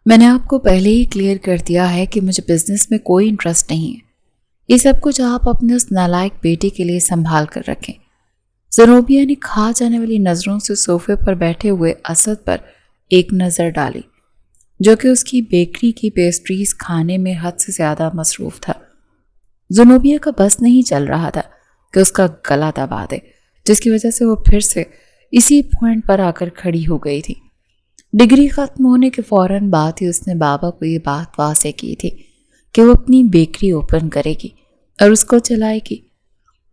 میں نے آپ کو پہلے ہی کلیئر کر دیا ہے کہ مجھے بزنس میں کوئی انٹرسٹ نہیں ہے۔ یہ سب کچھ آپ اپنے اس نالائق بیٹی کے لیے سنبھال کر رکھیں۔ زنوبیہ نے کھا جانے والی نظروں سے صوفے پر بیٹھے ہوئے اسد پر ایک نظر ڈالی، جو کہ اس کی بیکری کی پیسٹریز کھانے میں حد سے زیادہ مصروف تھا۔ زنوبیہ کا بس نہیں چل رہا تھا کہ اس کا گلا دبا دے، جس کی وجہ سے وہ پھر سے اسی پوائنٹ پر آ کر کھڑی ہو گئی تھی۔ ڈگری ختم ہونے کے فوراً بعد ہی اس نے بابا کو یہ بات واضح کی تھی کہ وہ اپنی بیکری اوپن کرے گی اور اس کو چلائے گی۔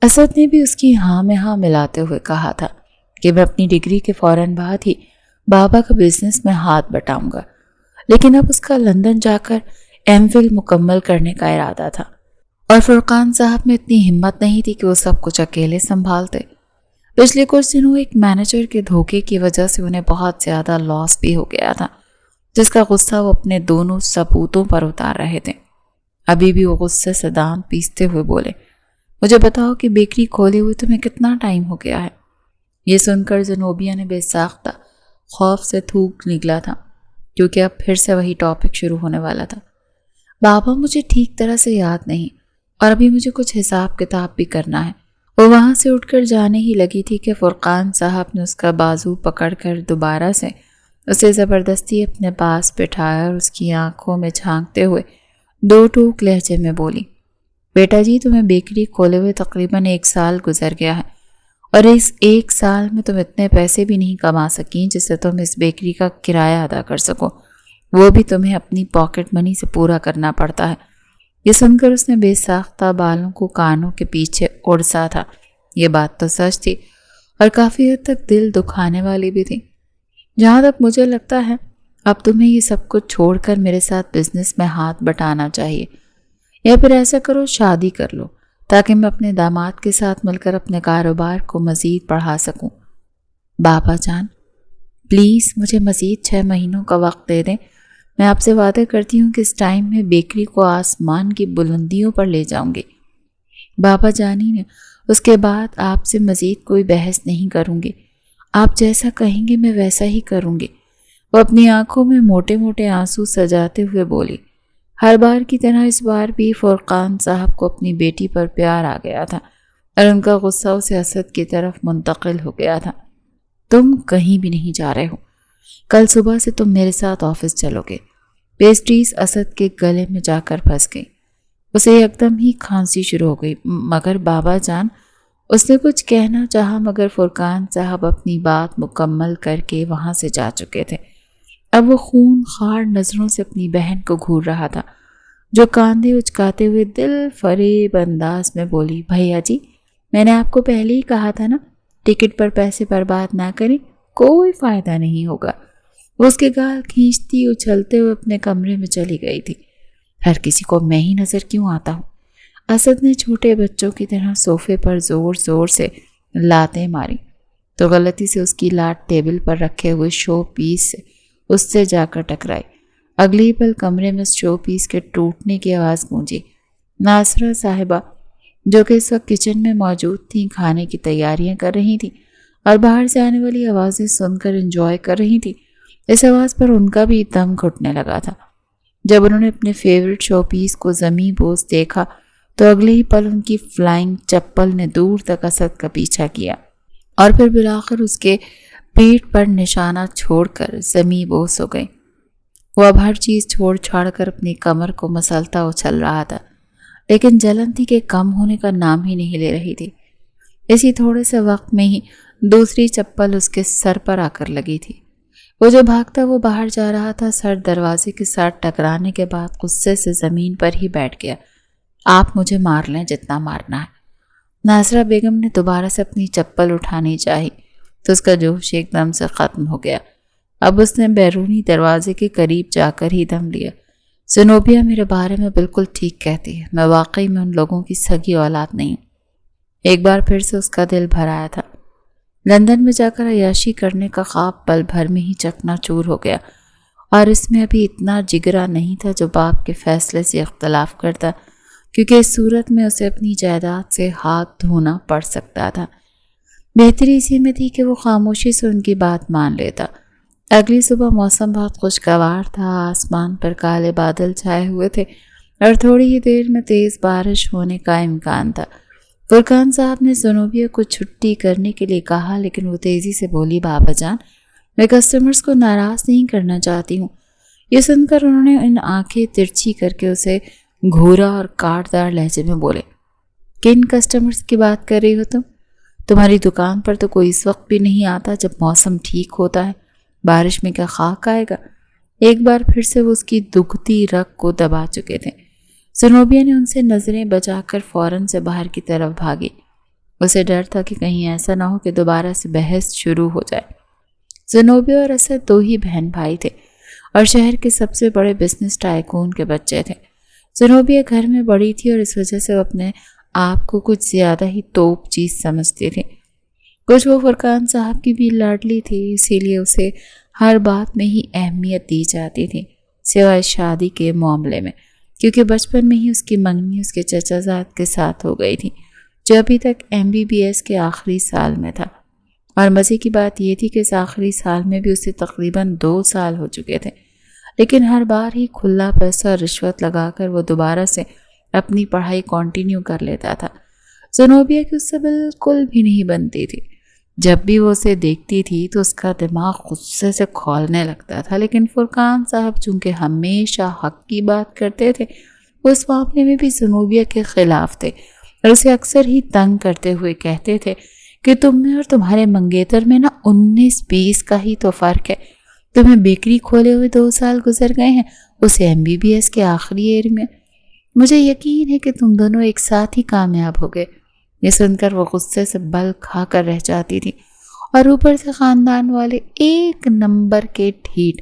اسد نے بھی اس کی ہاں میں ہاں ملاتے ہوئے کہا تھا کہ میں اپنی ڈگری کے فوراً بعد ہی بابا کا بزنس میں ہاتھ بٹاؤں گا، لیکن اب اس کا لندن جا کر ایم فل مکمل کرنے کا ارادہ تھا، اور فرقان صاحب میں اتنی ہمت نہیں تھی کہ وہ سب کچھ اکیلے سنبھالتے۔ پچھلے کچھ دنوں ایک مینیجر کے دھوکے کی وجہ سے انہیں بہت زیادہ لاس بھی ہو گیا تھا، جس کا غصہ وہ اپنے دونوں ثبوتوں پر اتار رہے تھے۔ ابھی بھی وہ غصے سے دانت پیستے ہوئے بولے، مجھے بتاؤ کہ بیکری کھولے ہوئے تمہیں کتنا ٹائم ہو گیا ہے؟ یہ سن کر زنوبیہ نے بے ساختہ خوف سے تھوک نکلا تھا، کیونکہ اب پھر سے وہی ٹاپک شروع ہونے والا تھا۔ بابا مجھے ٹھیک طرح سے یاد نہیں، اور ابھی مجھے کچھ حساب کتاب بھی کرنا ہے۔ وہ وہاں سے اٹھ کر جانے ہی لگی تھی کہ فرقان صاحب نے اس کا بازو پکڑ کر دوبارہ سے اسے زبردستی اپنے پاس بٹھایا اور اس کی آنکھوں میں جھانکتے ہوئے دو ٹوک لہجے میں بولی، بیٹا جی، تمہیں بیکری کھولے ہوئے تقریباً 1 سال گزر گیا ہے، اور اس 1 سال میں تم اتنے پیسے بھی نہیں کما سکیں جس سے تم اس بیکری کا کرایہ ادا کر سکو، وہ بھی تمہیں اپنی پاکٹ منی سے پورا کرنا پڑتا ہے۔ یہ سن کر اس نے بے ساختہ بالوں کو کانوں کے پیچھے اڑسا تھا۔ یہ بات تو سچ تھی اور کافی حد تک دل دکھانے والی بھی تھی۔ جہاں تک مجھے لگتا ہے اب تمہیں یہ سب کچھ چھوڑ کر میرے ساتھ بزنس میں ہاتھ بٹانا چاہیے، یا پھر ایسا کرو شادی کر لو تاکہ میں اپنے داماد کے ساتھ مل کر اپنے کاروبار کو مزید بڑھا سکوں۔ بابا جان، پلیز مجھے مزید 6 مہینوں کا وقت دے دیں۔ میں آپ سے وعدہ کرتی ہوں کہ اس ٹائم میں بیکری کو آسمان کی بلندیوں پر لے جاؤں گی۔ بابا جانی نے اس کے بعد آپ سے مزید کوئی بحث نہیں کروں گی، آپ جیسا کہیں گے میں ویسا ہی کروں گی۔ وہ اپنی آنکھوں میں موٹے موٹے آنسو سجاتے ہوئے بولی۔ ہر بار کی طرح اس بار بھی فرقان صاحب کو اپنی بیٹی پر پیار آ گیا تھا، اور ان کا غصہ اسے اسد کی طرف منتقل ہو گیا تھا۔ تم کہیں بھی نہیں جا رہے ہو، کل صبح سے تم میرے ساتھ آفس چلو گے۔ پیسٹریز اسد کے گلے میں جا کر پھنس گئی۔ اسے یکدم ہی کھانسی شروع ہو گئی۔ مگر بابا جان، اس نے کچھ کہنا چاہا، مگر فرقان صاحب اپنی بات مکمل کر کے وہاں سے جا چکے تھے۔ اب وہ خون خوار نظروں سے اپنی بہن کو گھور رہا تھا، جو کاندھے اچکاتے ہوئے دل فریب انداز میں بولی، بھیا جی، میں نے آپ کو پہلے ہی کہا تھا نا، ٹکٹ پر پیسے برباد نہ کریں، کوئی فائدہ نہیں ہوگا۔ وہ اس کے گال کھینچتی اچھلتے ہوئے اپنے کمرے میں چلی گئی تھی۔ ہر کسی کو میں ہی نظر کیوں آتا ہوں؟ اسد نے چھوٹے بچوں کی طرح صوفے پر زور زور سے لاتیں ماری تو غلطی سے اس کی لات ٹیبل پر رکھے ہوئے شو پیس سے اس سے جا کر ٹکرائی۔ اگلی پل کمرے میں اس شو پیس کے ٹوٹنے کی آواز گونجی۔ ناصرہ صاحبہ، جو کہ اس وقت کچن میں موجود تھیں، کھانے کی تیاریاں کر رہی تھیں اور باہر سے آنے والی آوازیں سن کر انجوائے کر رہی تھیں۔ اس آواز پر ان کا بھی دم گھٹنے لگا تھا۔ جب انہوں نے اپنے فیورٹ شو پیس کو زمیں بوس دیکھا تو اگلے ہی پل ان کی فلائنگ چپل نے دور تک اسد کا پیچھا کیا اور پھر بالآخر اس کے پیٹ پر نشانہ چھوڑ کر زمیں بوس ہو گئی۔ وہ اب ہر چیز چھوڑ چھاڑ کر اپنی کمر کو مسلتا اچھل رہا تھا، لیکن جلن تھی کہ کم ہونے کا نام ہی نہیں لے رہی تھی۔ اسی تھوڑے سے وقت میں ہی دوسری چپل اس کے سر پر آ کر لگی تھی۔ وہ جو بھاگتا وہ باہر جا رہا تھا، سر دروازے کے ساتھ ٹکرانے کے بعد غصے سے زمین پر ہی بیٹھ گیا۔ آپ مجھے مار لیں جتنا مارنا ہے۔ ناصرہ بیگم نے دوبارہ سے اپنی چپل اٹھانی چاہی تو اس کا جوش ایک دم سے ختم ہو گیا۔ اب اس نے بیرونی دروازے کے قریب جا کر ہی دم لیا۔ زنوبیہ میرے بارے میں بالکل ٹھیک کہتی ہے، میں واقعی میں ان لوگوں کی سگی اولاد نہیں ہوں۔ ایک بار پھر سے اس کا دل بھر آیا تھا۔ لندن میں جا کر عیاشی کرنے کا خواب پل بھر میں ہی چکنا چور ہو گیا، اور اس میں ابھی اتنا جگرا نہیں تھا جو باپ کے فیصلے سے اختلاف کرتا، کیونکہ اس صورت میں اسے اپنی جائیداد سے ہاتھ دھونا پڑ سکتا تھا۔ بہتری اسی میں تھی کہ وہ خاموشی سے ان کی بات مان لیتا۔ اگلی صبح موسم بہت خوشگوار تھا، آسمان پر کالے بادل چھائے ہوئے تھے اور تھوڑی ہی دیر میں تیز بارش ہونے کا امکان تھا۔ فرقان صاحب نے زنوبیہ کو چھٹی کرنے کے لیے کہا، لیکن وہ تیزی سے بولی، بابا جان میں کسٹمرز کو ناراض نہیں کرنا چاہتی ہوں۔ یہ سن کر انہوں نے ان آنکھیں ترچھی کر کے اسے گھورا اور کاٹدار لہجے میں بولے، کن کسٹمرز کی بات کر رہی ہو تم؟ تمہاری دکان پر تو کوئی اس وقت بھی نہیں آتا جب موسم ٹھیک ہوتا ہے، بارش میں کیا خاک آئے گا؟ ایک بار پھر سے وہ اس کی دکھتی رگ کو دبا چکے تھے۔ زنوبیہ نے ان سے نظریں بچا کر فوراً سے باہر کی طرف بھاگی۔ اسے ڈر تھا کہ کہیں ایسا نہ ہو کہ دوبارہ سے بحث شروع ہو جائے۔ زنوبیہ اور اسد دو ہی بہن بھائی تھے اور شہر کے سب سے بڑے بزنس ٹائکون کے بچے تھے۔ زنوبیہ گھر میں بڑی تھی اور اس وجہ سے وہ اپنے آپ کو کچھ زیادہ ہی توپ چیز سمجھتی تھی۔ کچھ وہ فرقان صاحب کی بھی لاڈلی تھی، اسی لیے اسے ہر بات میں ہی اہمیت دی جاتی تھی، سوائے شادی کے معاملے میں، کیونکہ بچپن میں ہی اس کی منگنی اس کے چچا زاد کے ساتھ ہو گئی تھی، جو ابھی تک MBBS کے آخری سال میں تھا۔ اور مزے کی بات یہ تھی کہ اس آخری سال میں بھی اسے تقریباً 2 سال ہو چکے تھے، لیکن ہر بار ہی کھلا پیسہ رشوت لگا کر وہ دوبارہ سے اپنی پڑھائی کنٹینیو کر لیتا تھا۔ زنوبیہ کی اس سے بالکل بھی نہیں بنتی تھی۔ جب بھی وہ اسے دیکھتی تھی تو اس کا دماغ غصے سے کھولنے لگتا تھا، لیکن فرقان صاحب چونکہ ہمیشہ حق کی بات کرتے تھے، وہ اس معاملے میں بھی زنوبیہ کے خلاف تھے اور اسے اکثر ہی تنگ کرتے ہوئے کہتے تھے کہ تم میں اور تمہارے منگیتر میں 19-20 کا ہی تو فرق ہے۔ تمہیں بیکری کھولے ہوئے 2 سال گزر گئے ہیں، اسے MBBS کے آخری ایئر میں۔ مجھے یقین ہے کہ تم دونوں ایک ساتھ ہی کامیاب ہو گئے۔ یہ سن کر وہ غصے سے بل کھا کر رہ جاتی تھی، اور اوپر سے خاندان والے ایک نمبر کے ڈھیٹ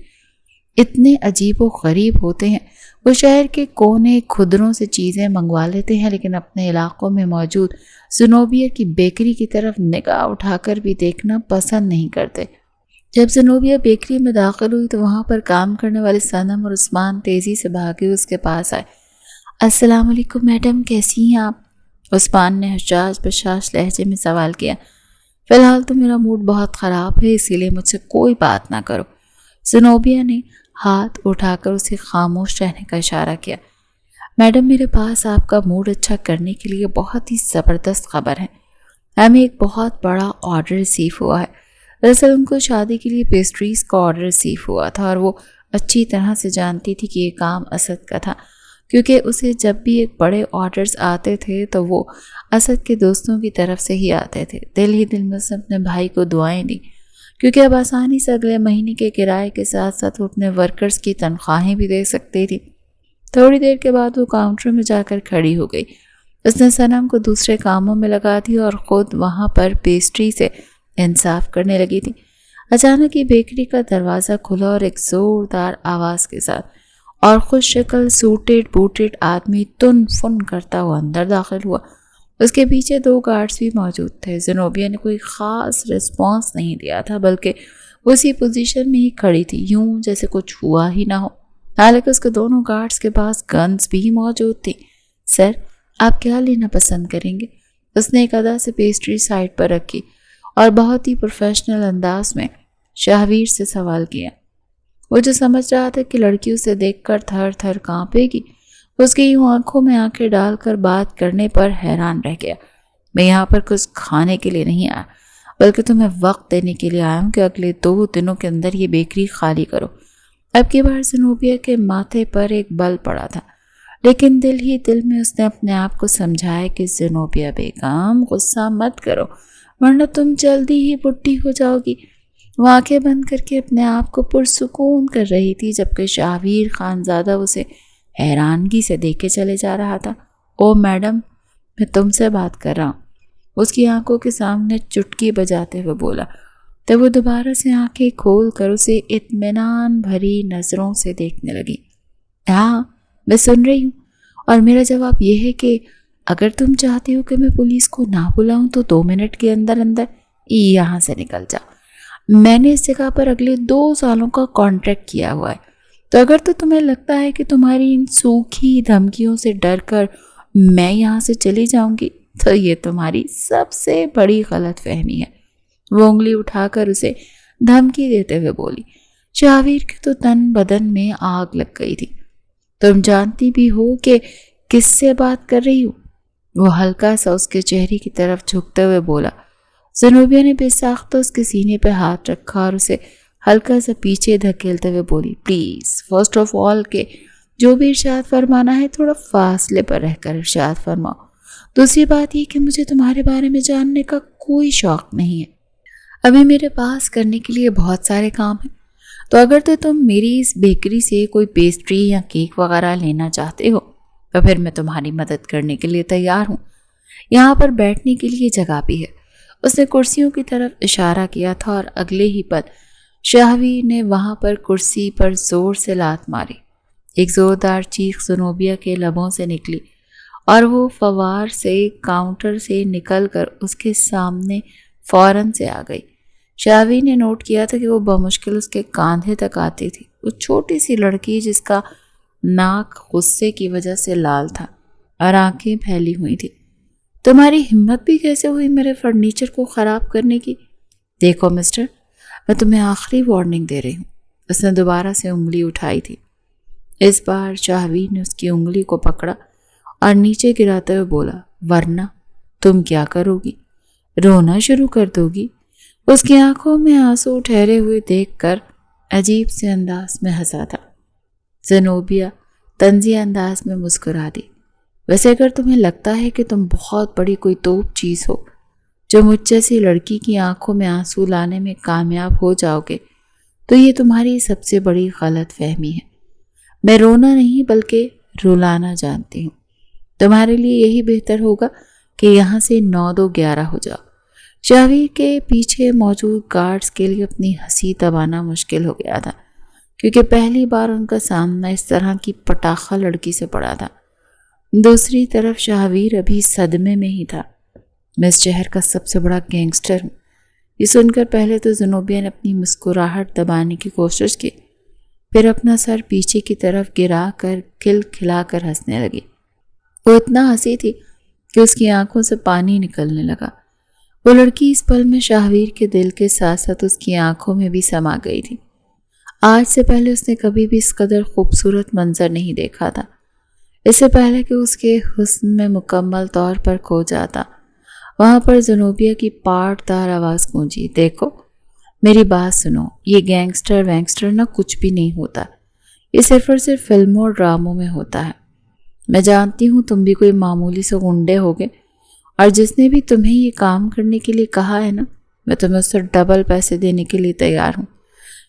اتنے عجیب و غریب ہوتے ہیں۔ وہ شہر کے کونے کھدروں سے چیزیں منگوا لیتے ہیں، لیکن اپنے علاقوں میں موجود زنوبیہ کی بیکری کی طرف نگاہ اٹھا کر بھی دیکھنا پسند نہیں کرتے۔ جب زنوبیہ بیکری میں داخل ہوئی تو وہاں پر کام کرنے والے صنم اور عثمان تیزی سے بھاگے اس کے پاس آئے۔ السلام علیکم میڈم، کیسی ہیں آپ؟ عثمان نے حشاش بشاش لہجے میں سوال کیا۔ فی الحال تو میرا موڈ بہت خراب ہے، اسی لیے مجھ سے کوئی بات نہ کرو۔ زنوبیہ نے ہاتھ اٹھا کر اسے خاموش رہنے کا اشارہ کیا۔ میڈم، میرے پاس آپ کا موڈ اچھا کرنے کے لیے بہت ہی زبردست خبر ہے۔ ہمیں ایک بہت بڑا آرڈر ریسیو ہوا ہے۔ دراصل ان کو شادی کے لیے پیسٹریز کا آرڈر ریسیو ہوا تھا، اور وہ اچھی طرح سے جانتی تھی کہ یہ کام اسد کا تھا، کیونکہ اسے جب بھی ایک بڑے آرڈرز آتے تھے تو وہ اسد کے دوستوں کی طرف سے ہی آتے تھے۔ دل ہی دل میں اس نے اپنے بھائی کو دعائیں دیں، کیونکہ اب آسانی سے اگلے مہینے کے کرائے کے ساتھ ساتھ وہ اپنے ورکرز کی تنخواہیں بھی دے سکتی تھی۔ تھوڑی دیر کے بعد وہ کاؤنٹر میں جا کر کھڑی ہو گئی۔ اس نے صنم کو دوسرے کاموں میں لگا دیا اور خود وہاں پر پیسٹری سے انصاف کرنے لگی تھی۔ اچانک ہی بیکری کا دروازہ کھلا اور ایک زوردار آواز کے ساتھ اور خوش شکل سوٹڈ بوٹڈ آدمی تن فن کرتا ہوا اندر داخل ہوا۔ اس کے پیچھے 2 گارڈز بھی موجود تھے۔ زنوبیہ نے کوئی خاص رسپانس نہیں دیا تھا، بلکہ اسی پوزیشن میں ہی کھڑی تھی، یوں جیسے کچھ ہوا ہی نہ ہو۔ حالانکہ اس کے دونوں گارڈز کے پاس گنز بھی موجود تھی۔ سر، آپ کیا لینا پسند کریں گے؟ اس نے ایک ادا سے پیسٹری سائڈ پر رکھی اور بہت ہی پروفیشنل انداز میں شاہویر سے سوال کیا۔ وہ جو سمجھ رہا تھا کہ لڑکی اسے دیکھ کر تھر تھر کانپے گی، اس کی یوں آنکھوں میں آنکھیں ڈال کر بات کرنے پر حیران رہ گیا۔ میں یہاں پر کچھ کھانے کے لیے نہیں آیا، بلکہ تمہیں وقت دینے کے لیے آیا ہوں کہ اگلے 2 دنوں کے اندر یہ بیکری خالی کرو۔ اب کی بار زنوبیہ کے ماتھے پر ایک بل پڑا تھا، لیکن دل ہی دل میں اس نے اپنے آپ کو سمجھایا کہ زنوبیہ بیگم غصہ مت کرو، ورنہ تم جلدی ہی بڈھی ہو جاؤ گی۔ وہ آنکھیں بند کر کے اپنے آپ کو پرسکون کر رہی تھی، جبکہ شاہویر خانزادہ اسے حیرانگی سے دیکھے چلے جا رہا تھا۔ او میڈم، میں تم سے بات کر رہا ہوں، اس کی آنکھوں کے سامنے چٹکی بجاتے ہوئے بولا۔ تب وہ دوبارہ سے آنکھیں کھول کر اسے اطمینان بھری نظروں سے دیکھنے لگی۔ ہاں، میں سن رہی ہوں، اور میرا جواب یہ ہے کہ اگر تم چاہتی ہو کہ میں پولیس کو نہ بلاؤں تو 2 منٹ کے اندر اندر یہاں سے نکل جا۔ میں نے اس جگہ پر اگلے 2 سالوں کا کانٹریکٹ کیا ہوا ہے، تو اگر تو تمہیں لگتا ہے کہ تمہاری ان سوکھی دھمکیوں سے ڈر کر میں یہاں سے چلی جاؤں گی تو یہ تمہاری سب سے بڑی غلط فہمی ہے۔ وہ انگلی اٹھا کر اسے دھمکی دیتے ہوئے بولی۔ شاہویر کے تو تن بدن میں آگ لگ گئی تھی۔ تم جانتی بھی ہو کہ کس سے بات کر رہی ہوں؟ وہ ہلکا سا اس کے چہرے کی طرف جھکتے ہوئے بولا۔ زنوبیہ نے بے ساختہ اس کے سینے پہ ہاتھ رکھا اور اسے ہلکا سا پیچھے دھکیلتے ہوئے بولی، پلیز فرسٹ آف آل کہ جو بھی ارشاد فرمانا ہے تھوڑا فاصلے پر رہ کر ارشاد فرماؤ۔ دوسری بات یہ کہ مجھے تمہارے بارے میں جاننے کا کوئی شوق نہیں ہے۔ ابھی میرے پاس کرنے کے لیے بہت سارے کام ہیں، تو اگر تو تم میری اس بیکری سے کوئی پیسٹری یا کیک وغیرہ لینا چاہتے ہو تو پھر میں تمہاری مدد کرنے کے لیے تیار ہوں۔ یہاں پر بیٹھنے کے لیے جگہ بھی ہے۔ اس نے کرسیوں کی طرف اشارہ کیا تھا اور اگلے ہی پل شاہویر نے وہاں پر کرسی پر زور سے لات ماری۔ ایک زوردار چیخ زنوبیہ کے لبوں سے نکلی اور وہ فوار سے کاؤنٹر سے نکل کر اس کے سامنے فوراً سے آ گئی۔ شاہویر نے نوٹ کیا تھا کہ وہ بمشکل اس کے کاندھے تک آتی تھی۔ وہ چھوٹی سی لڑکی جس کا ناک غصے کی وجہ سے لال تھا اور آنکھیں پھیلی ہوئی تھی۔ تمہاری ہمت بھی کیسے ہوئی میرے فرنیچر کو خراب کرنے کی؟ دیکھو مسٹر، میں تمہیں آخری وارننگ دے رہی ہوں۔ اس نے دوبارہ سے انگلی اٹھائی تھی۔ اس بار شاہویر نے اس کی انگلی کو پکڑا اور نیچے گراتے ہوئے بولا، ورنہ تم کیا کرو گی؟ رونا شروع کر دو گی؟ اس کی آنکھوں میں آنسو ٹھہرے ہوئے دیکھ کر عجیب سے انداز میں ہنسا تھا۔ زنوبیہ طنزیہ انداز میں مسکرا دی۔ ویسے اگر تمہیں لگتا ہے کہ تم بہت بڑی کوئی توپ چیز ہو جو مجھ جیسی لڑکی کی آنکھوں میں آنسو لانے میں کامیاب ہو جاؤ گے تو یہ تمہاری سب سے بڑی غلط فہمی ہے۔ میں رونا نہیں بلکہ رلانا جانتی ہوں۔ تمہارے لیے یہی بہتر ہوگا کہ یہاں سے 9-2-11 ہو جاؤ۔ شاہویر کے پیچھے موجود گارڈز کے لیے اپنی ہنسی دبانا مشکل ہو گیا تھا، کیونکہ پہلی بار ان کا سامنا اس طرح کی پٹاخہ لڑکی سے پڑا تھا۔ دوسری طرف شاہویر ابھی صدمے میں ہی تھا۔ میں اس شہر کا سب سے بڑا گینگسٹر ہوں۔ یہ سن کر پہلے تو زنوبیہ نے اپنی مسکراہٹ دبانے کی کوشش کی، پھر اپنا سر پیچھے کی طرف گرا کر کھل کھلا کر ہنسنے لگی۔ وہ اتنا ہنسی تھی کہ اس کی آنکھوں سے پانی نکلنے لگا۔ وہ لڑکی اس پل میں شاہویر کے دل کے ساتھ ساتھ اس کی آنکھوں میں بھی سما گئی تھی۔ آج سے پہلے اس نے کبھی بھی اس قدر خوبصورت منظر نہیں دیکھا تھا۔ اس سے پہلے کہ اس کے حسن میں مکمل طور پر کھو جاتا، وہاں پر زنوبیہ کی پاٹ دار آواز گونجی، دیکھو میری بات سنو، یہ گینگسٹر وینگسٹر نہ کچھ بھی نہیں ہوتا، یہ صرف اور صرف فلموں اور ڈراموں میں ہوتا ہے۔ میں جانتی ہوں تم بھی کوئی معمولی سے گنڈے ہوگے، اور جس نے بھی تمہیں یہ کام کرنے کے لیے کہا ہے نا، میں تمہیں اس سے ڈبل پیسے دینے کے لیے تیار ہوں۔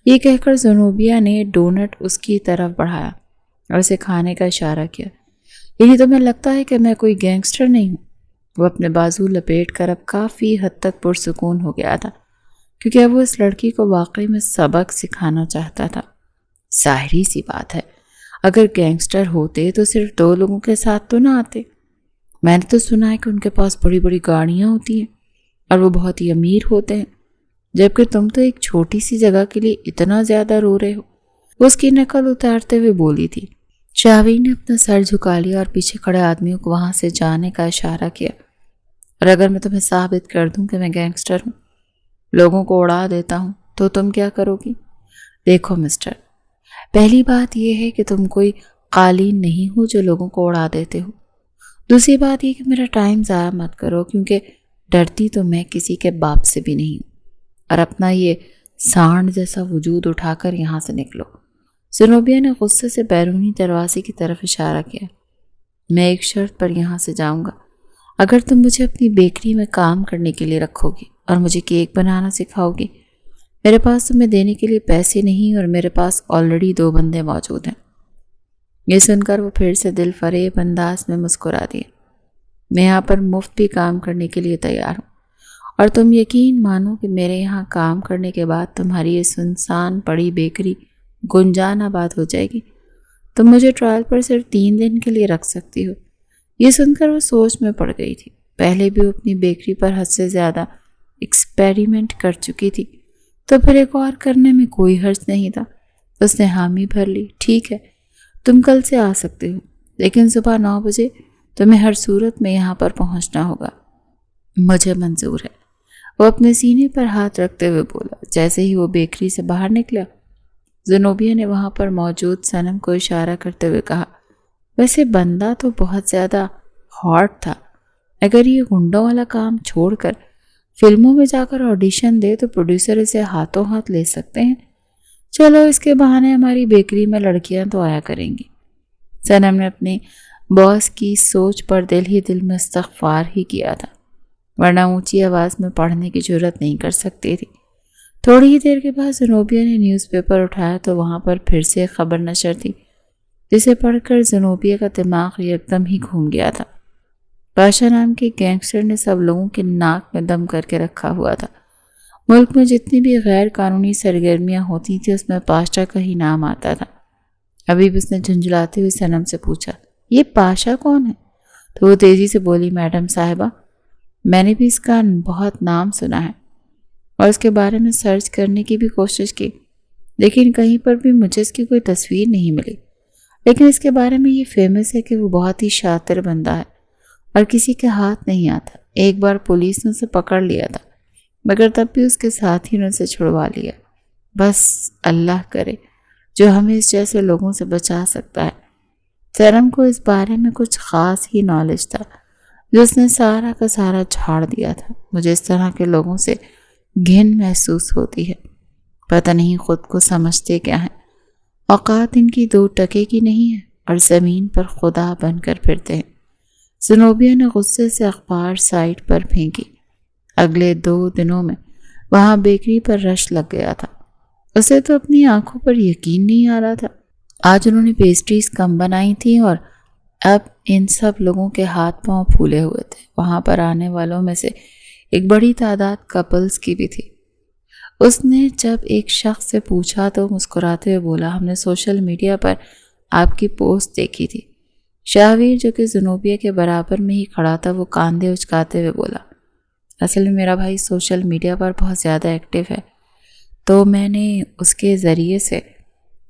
یہ کہہ کر زنوبیہ نے ڈونٹ اس کی طرف بڑھایا اور اسے کھانے کا اشارہ کیا۔ یہی تمہیں لگتا ہے کہ میں کوئی گینگسٹر نہیں ہوں؟ وہ اپنے بازو لپیٹ کر اب کافی حد تک پرسکون ہو گیا تھا، کیونکہ اب وہ اس لڑکی کو واقعی میں سبق سکھانا چاہتا تھا۔ ظاہری سی بات ہے، اگر گینگسٹر ہوتے تو صرف 2 لوگوں کے ساتھ تو نہ آتے۔ میں نے تو سنا ہے کہ ان کے پاس بڑی بڑی گاڑیاں ہوتی ہیں اور وہ بہت ہی امیر ہوتے ہیں، جبکہ تم تو ایک چھوٹی سی جگہ کے لیے اتنا زیادہ رو رہے ہو۔ وہ اس کی نقل اتارتے ہوئے بولی تھی۔ شاہویر نے اپنا سر جھکا لیا اور پیچھے کھڑے آدمیوں کو وہاں سے جانے کا اشارہ کیا۔ اور اگر میں تمہیں ثابت کر دوں کہ میں گینگسٹر ہوں، لوگوں کو اڑا دیتا ہوں، تو تم کیا کرو گی؟ دیکھو مسٹر، پہلی بات یہ ہے کہ تم کوئی قالین نہیں ہو جو لوگوں کو اڑا دیتے ہو۔ دوسری بات یہ کہ میرا ٹائم ضائع مت کرو، کیونکہ ڈرتی تو میں کسی کے باپ سے بھی نہیں ہوں، اور اپنا یہ سانڈ جیسا وجود اٹھا کر یہاں سے نکلو۔ زنوبیہ نے غصے سے بیرونی دروازے کی طرف اشارہ کیا۔ میں ایک شرط پر یہاں سے جاؤں گا، اگر تم مجھے اپنی بیکری میں کام کرنے کے لیے رکھو گی اور مجھے کیک بنانا سکھاؤ گی۔ میرے پاس تمہیں دینے کے لیے پیسے نہیں، اور میرے پاس آلریڈی 2 بندے موجود ہیں۔ یہ سن کر وہ پھر سے دل فریب انداز میں مسکرا دیا۔ میں یہاں پر مفت بھی کام کرنے کے لیے تیار ہوں، اور تم یقین مانو کہ میرے یہاں کام کرنے کے بعد تمہاری یہ سنسان پڑی بیکری گنجان آباد ہو جائے گی۔ تم مجھے ٹرائل پر صرف 3 دن کے لیے رکھ سکتی ہو۔ یہ سن کر وہ سوچ میں پڑ گئی تھی۔ پہلے بھی وہ اپنی بیکری پر حد سے زیادہ ایکسپیریمنٹ کر چکی تھی، تو پھر ایک اور کرنے میں کوئی حرج نہیں تھا۔ اس نے حامی بھر لی۔ ٹھیک ہے، تم کل سے آ سکتے ہو، لیکن صبح 9 بجے تمہیں ہر صورت میں یہاں پر پہنچنا ہوگا۔ مجھے منظور ہے، وہ اپنے سینے پر ہاتھ رکھتے ہوئے بولا۔ جیسے ہی وہ بیکری سے باہر نکلا، زنوبیہ نے وہاں پر موجود صنم کو اشارہ کرتے ہوئے کہا، ویسے بندہ تو بہت زیادہ ہاٹ تھا، اگر یہ گنڈوں والا کام چھوڑ کر فلموں میں جا کر آڈیشن دے تو پروڈیوسر اسے ہاتھوں ہاتھ لے سکتے ہیں۔ چلو اس کے بہانے ہماری بیکری میں لڑکیاں تو آیا کریں گی۔ صنم نے اپنے باس کی سوچ پر دل ہی دل میں استغفار ہی کیا تھا، ورنہ اونچی آواز میں پڑھنے کی جرات نہیں کر سکتی تھی۔ تھوڑی ہی دیر کے بعد زنوبیہ نے نیوز پیپر اٹھایا تو وہاں پر پھر سے ایک خبر نشر تھی، جسے پڑھ کر زنوبیہ کا دماغ ایک دم ہی گھوم گیا تھا۔ پاشا نام کے گینگسٹر نے سب لوگوں کے ناک میں دم کر کے رکھا ہوا تھا۔ ملک میں جتنی بھی غیر قانونی سرگرمیاں ہوتی تھیں اس میں پاشا کا ہی نام آتا تھا۔ ابھی بھی اس نے جھنجھلاتے ہوئے صنم سے پوچھا، یہ پاشا کون ہے؟ تو وہ تیزی سے بولی، میڈم صاحبہ، میں نے بھی اس کا بہت نام سنا ہے اور اس کے بارے میں سرچ کرنے کی بھی کوشش کی، لیکن کہیں پر بھی مجھے اس کی کوئی تصویر نہیں ملی۔ لیکن اس کے بارے میں یہ فیمس ہے کہ وہ بہت ہی شاطر بندہ ہے اور کسی کے ہاتھ نہیں آتا۔ ایک بار پولیس نے اسے پکڑ لیا تھا، مگر تب بھی اس کے ساتھی نے اسے چھڑوا لیا۔ بس اللہ کرے جو ہمیں اس جیسے لوگوں سے بچا سکتا ہے۔ صنم کو اس بارے میں کچھ خاص ہی نالج تھا جو اس نے سارا کا سارا جھاڑ دیا تھا۔ مجھے اس طرح کے لوگوں سے گھن محسوس ہوتی ہے، پتہ نہیں خود کو سمجھتے کیا ہیں۔ اوقات ان کی 2 ٹکے کی نہیں ہے اور زمین پر خدا بن کر پھرتے ہیں۔ زنوبیہ نے غصے سے اخبار سائٹ پر پھینکی۔ اگلے 2 دنوں میں وہاں بیکری پر رش لگ گیا تھا۔ اسے تو اپنی آنکھوں پر یقین نہیں آ رہا تھا۔ آج انہوں نے پیسٹریز کم بنائی تھیں اور اب ان سب لوگوں کے ہاتھ پاؤں پھولے ہوئے تھے۔ وہاں پر آنے والوں میں سے ایک بڑی تعداد کپلز کی بھی تھی۔ اس نے جب ایک شخص سے پوچھا تو مسکراتے ہوئے بولا، ہم نے سوشل میڈیا پر آپ کی پوسٹ دیکھی تھی۔ شاہویر جو کہ زنوبیہ کے برابر میں ہی کھڑا تھا وہ کاندھے اچکاتے ہوئے بولا، اصل میں میرا بھائی سوشل میڈیا پر بہت زیادہ ایکٹیو ہے تو میں نے اس کے ذریعے سے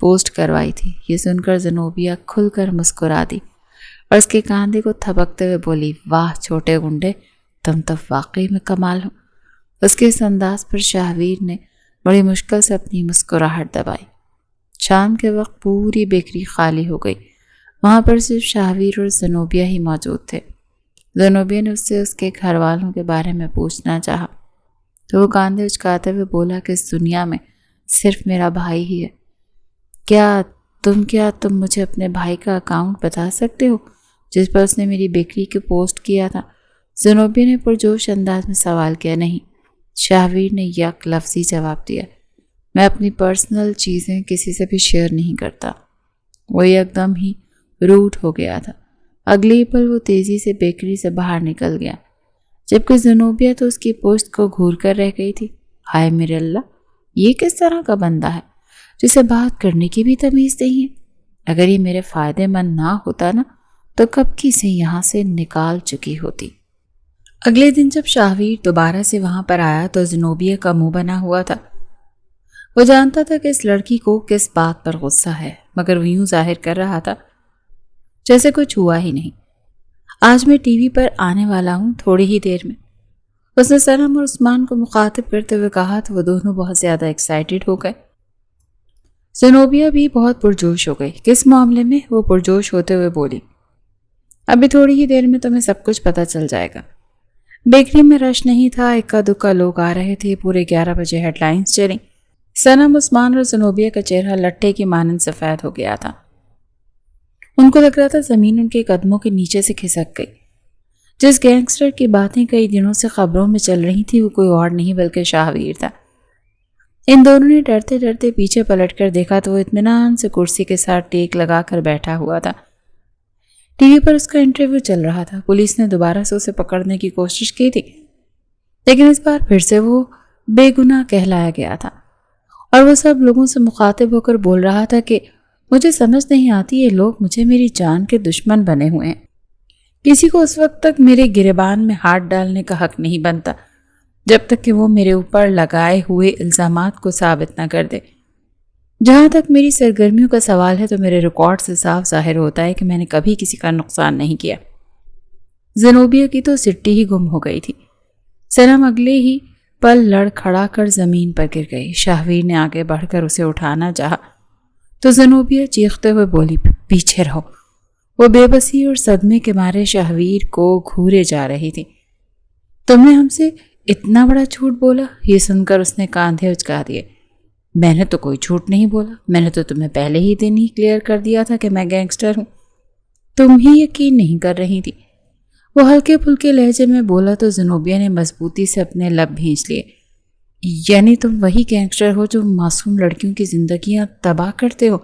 پوسٹ کروائی تھی۔ یہ سن کر زنوبیہ کھل کر مسکرا دی اور اس کے کاندھے کو تھپکتے ہوئے بولی، واہ چھوٹے گنڈے، تم تو واقعی میں کمال ہو۔ اس کے اس انداز پر شاہویر نے بڑی مشکل سے اپنی مسکراہٹ دبائی۔ شام کے وقت پوری بیکری خالی ہو گئی۔ وہاں پر صرف شاہویر اور زنوبیہ ہی موجود تھے۔ زنوبیہ نے اس سے اس کے گھر والوں کے بارے میں پوچھنا چاہا تو وہ کاندھے اچکاتے ہوئے بولا کہ اس دنیا میں صرف میرا بھائی ہی ہے۔ کیا تم مجھے اپنے بھائی کا اکاؤنٹ بتا سکتے ہو جس پر اس نے میری بیکری کی پوسٹ کیا تھا؟ زنوبیہ نے پرجوش انداز میں سوال کیا۔ نہیں، شاہویر نے یک لفظی جواب دیا، میں اپنی پرسنل چیزیں کسی سے بھی شیئر نہیں کرتا۔ وہ یک دم ہی روٹ ہو گیا تھا۔ اگلی پل وہ تیزی سے بیکری سے باہر نکل گیا، جبکہ زنوبیہ تو اس کی پوسٹ کو گھور کر رہ گئی تھی۔ ہائے میرے اللہ، یہ کس طرح کا بندہ ہے جسے بات کرنے کی بھی تمیز نہیں ہے؟ اگر یہ میرے فائدے مند نہ ہوتا نا تو کب کی سے یہاں سے نکال چکی ہوتی۔ اگلے دن جب شاہویر دوبارہ سے وہاں پر آیا تو زنوبیہ کا منہ بنا ہوا تھا۔ وہ جانتا تھا کہ اس لڑکی کو کس بات پر غصہ ہے، مگر وہ یوں ظاہر کر رہا تھا جیسے کچھ ہوا ہی نہیں۔ آج میں ٹی وی پر آنے والا ہوں تھوڑی ہی دیر میں، اس نے صنم اور عثمان کو مخاطب کرتے ہوئے کہا تو وہ دونوں بہت زیادہ ایکسائٹڈ ہو گئے۔ زنوبیہ بھی بہت پرجوش ہو گئی۔ کس معاملے میں؟ وہ پرجوش ہوتے ہوئے بولی، ابھی تھوڑی ہی دیر میں تمہیں سب کچھ پتہ چل جائے گا۔ بیکری میں رش نہیں تھا، اکا دکا لوگ آ رہے تھے۔ پورے 11 بجے ہیڈ لائنز چلیں۔ صنم، عثمان اور زنوبیہ کا چہرہ لٹھے کی مانند سفید ہو گیا تھا۔ ان کو لگ رہا تھا زمین ان کے قدموں کے نیچے سے کھسک گئی۔ جس گینگسٹر کی باتیں کئی دنوں سے خبروں میں چل رہی تھی وہ کوئی اور نہیں بلکہ شاہویر تھا۔ ان دونوں نے ڈرتے ڈرتے پیچھے پلٹ کر دیکھا تو وہ اطمینان سے کرسی کے ساتھ ٹیک لگا کر بیٹھا ہوا تھا۔ ٹی وی پر اس کا انٹرویو چل رہا تھا۔ پولیس نے دوبارہ سے اسے پکڑنے کی کوشش کی تھی، لیکن اس بار پھر سے وہ بے گناہ کہلایا گیا تھا اور وہ سب لوگوں سے مخاطب ہو کر بول رہا تھا کہ مجھے سمجھ نہیں آتی یہ لوگ مجھے میری جان کے دشمن بنے ہوئے ہیں۔ کسی کو اس وقت تک میرے گریبان میں ہاتھ ڈالنے کا حق نہیں بنتا جب تک کہ وہ میرے اوپر لگائے ہوئے الزامات کو ثابت نہ کر دے۔ جہاں تک میری سرگرمیوں کا سوال ہے تو میرے ریکارڈ سے صاف ظاہر ہوتا ہے کہ میں نے کبھی کسی کا نقصان نہیں کیا۔ زنوبیہ کی تو سٹی ہی گم ہو گئی تھی۔ صنم اگلے ہی پل لڑ کھڑا کر زمین پر گر گئی۔ شاہویر نے آگے بڑھ کر اسے اٹھانا چاہا تو زنوبیہ چیختے ہوئے بولی، پیچھے رہو۔ وہ بے بسی اور صدمے کے مارے شاہویر کو گھورے جا رہی تھی۔ تم نے ہم سے اتنا بڑا جھوٹ بولا؟ یہ سن کر اس نے کاندھے اچکا دیے۔ میں نے تو کوئی جھوٹ نہیں بولا، میں نے تو تمہیں پہلے ہی دن ہی کلیئر کر دیا تھا کہ میں گینگسٹر ہوں، تم ہی یقین نہیں کر رہی تھی۔ وہ ہلکے پھلکے لہجے میں بولا تو زنوبیہ نے مضبوطی سے اپنے لب بھینچ لیے۔ یعنی تم وہی گینگسٹر ہو جو معصوم لڑکیوں کی زندگیاں تباہ کرتے ہو،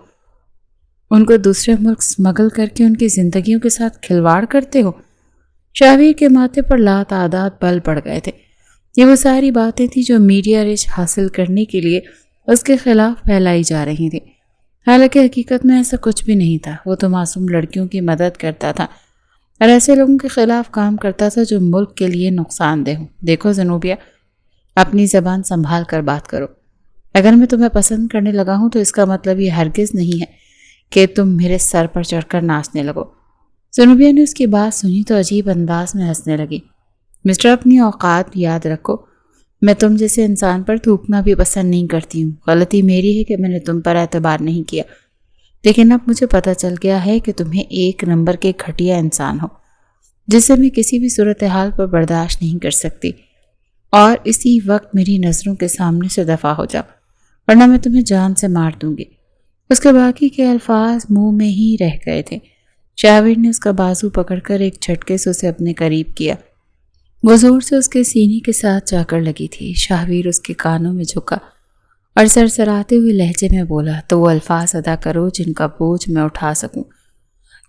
ان کو دوسرے ملک سمگل کر کے ان کی زندگیوں کے ساتھ کھلواڑ کرتے ہو؟ شاہویر کے ماتھے پر لاتعداد بل پڑ گئے تھے۔ یہ وہ ساری باتیں تھیں جو میڈیا ریچ حاصل کرنے کے لیے اس کے خلاف پھیلائی جا رہی تھیں، حالانکہ حقیقت میں ایسا کچھ بھی نہیں تھا۔ وہ تو معصوم لڑکیوں کی مدد کرتا تھا اور ایسے لوگوں کے خلاف کام کرتا تھا جو ملک کے لیے نقصان دہ ہوں۔ دیکھو زنوبیہ، اپنی زبان سنبھال کر بات کرو۔ اگر میں تمہیں پسند کرنے لگا ہوں تو اس کا مطلب یہ ہرگز نہیں ہے کہ تم میرے سر پر چڑھ کر ناچنے لگو۔ زنوبیہ نے اس کی بات سنی تو عجیب انداز میں ہنسنے لگی۔ مسٹر، اپنی اوقات یاد رکھو، میں تم جیسے انسان پر تھوکنا بھی پسند نہیں کرتی ہوں۔ غلطی میری ہے کہ میں نے تم پر اعتبار نہیں کیا، لیکن اب مجھے پتہ چل گیا ہے کہ تمہیں ایک نمبر کے گھٹیا انسان ہو جسے میں کسی بھی صورتحال پر برداشت نہیں کر سکتی، اور اسی وقت میری نظروں کے سامنے سے دفع ہو جاؤ ورنہ میں تمہیں جان سے مار دوں گی۔ اس کے باقی کے الفاظ منہ میں ہی رہ گئے تھے۔ شاہویر نے اس کا بازو پکڑ کر ایک جھٹکے سے اسے اپنے قریب کیا۔ وہ زور سے اس کے سینے کے ساتھ جا کر لگی تھی۔ شاہویر اس کے کانوں میں جھکا اور سرسراتے ہوئے لہجے میں بولا، تو وہ الفاظ ادا کرو جن کا بوجھ میں اٹھا سکوں،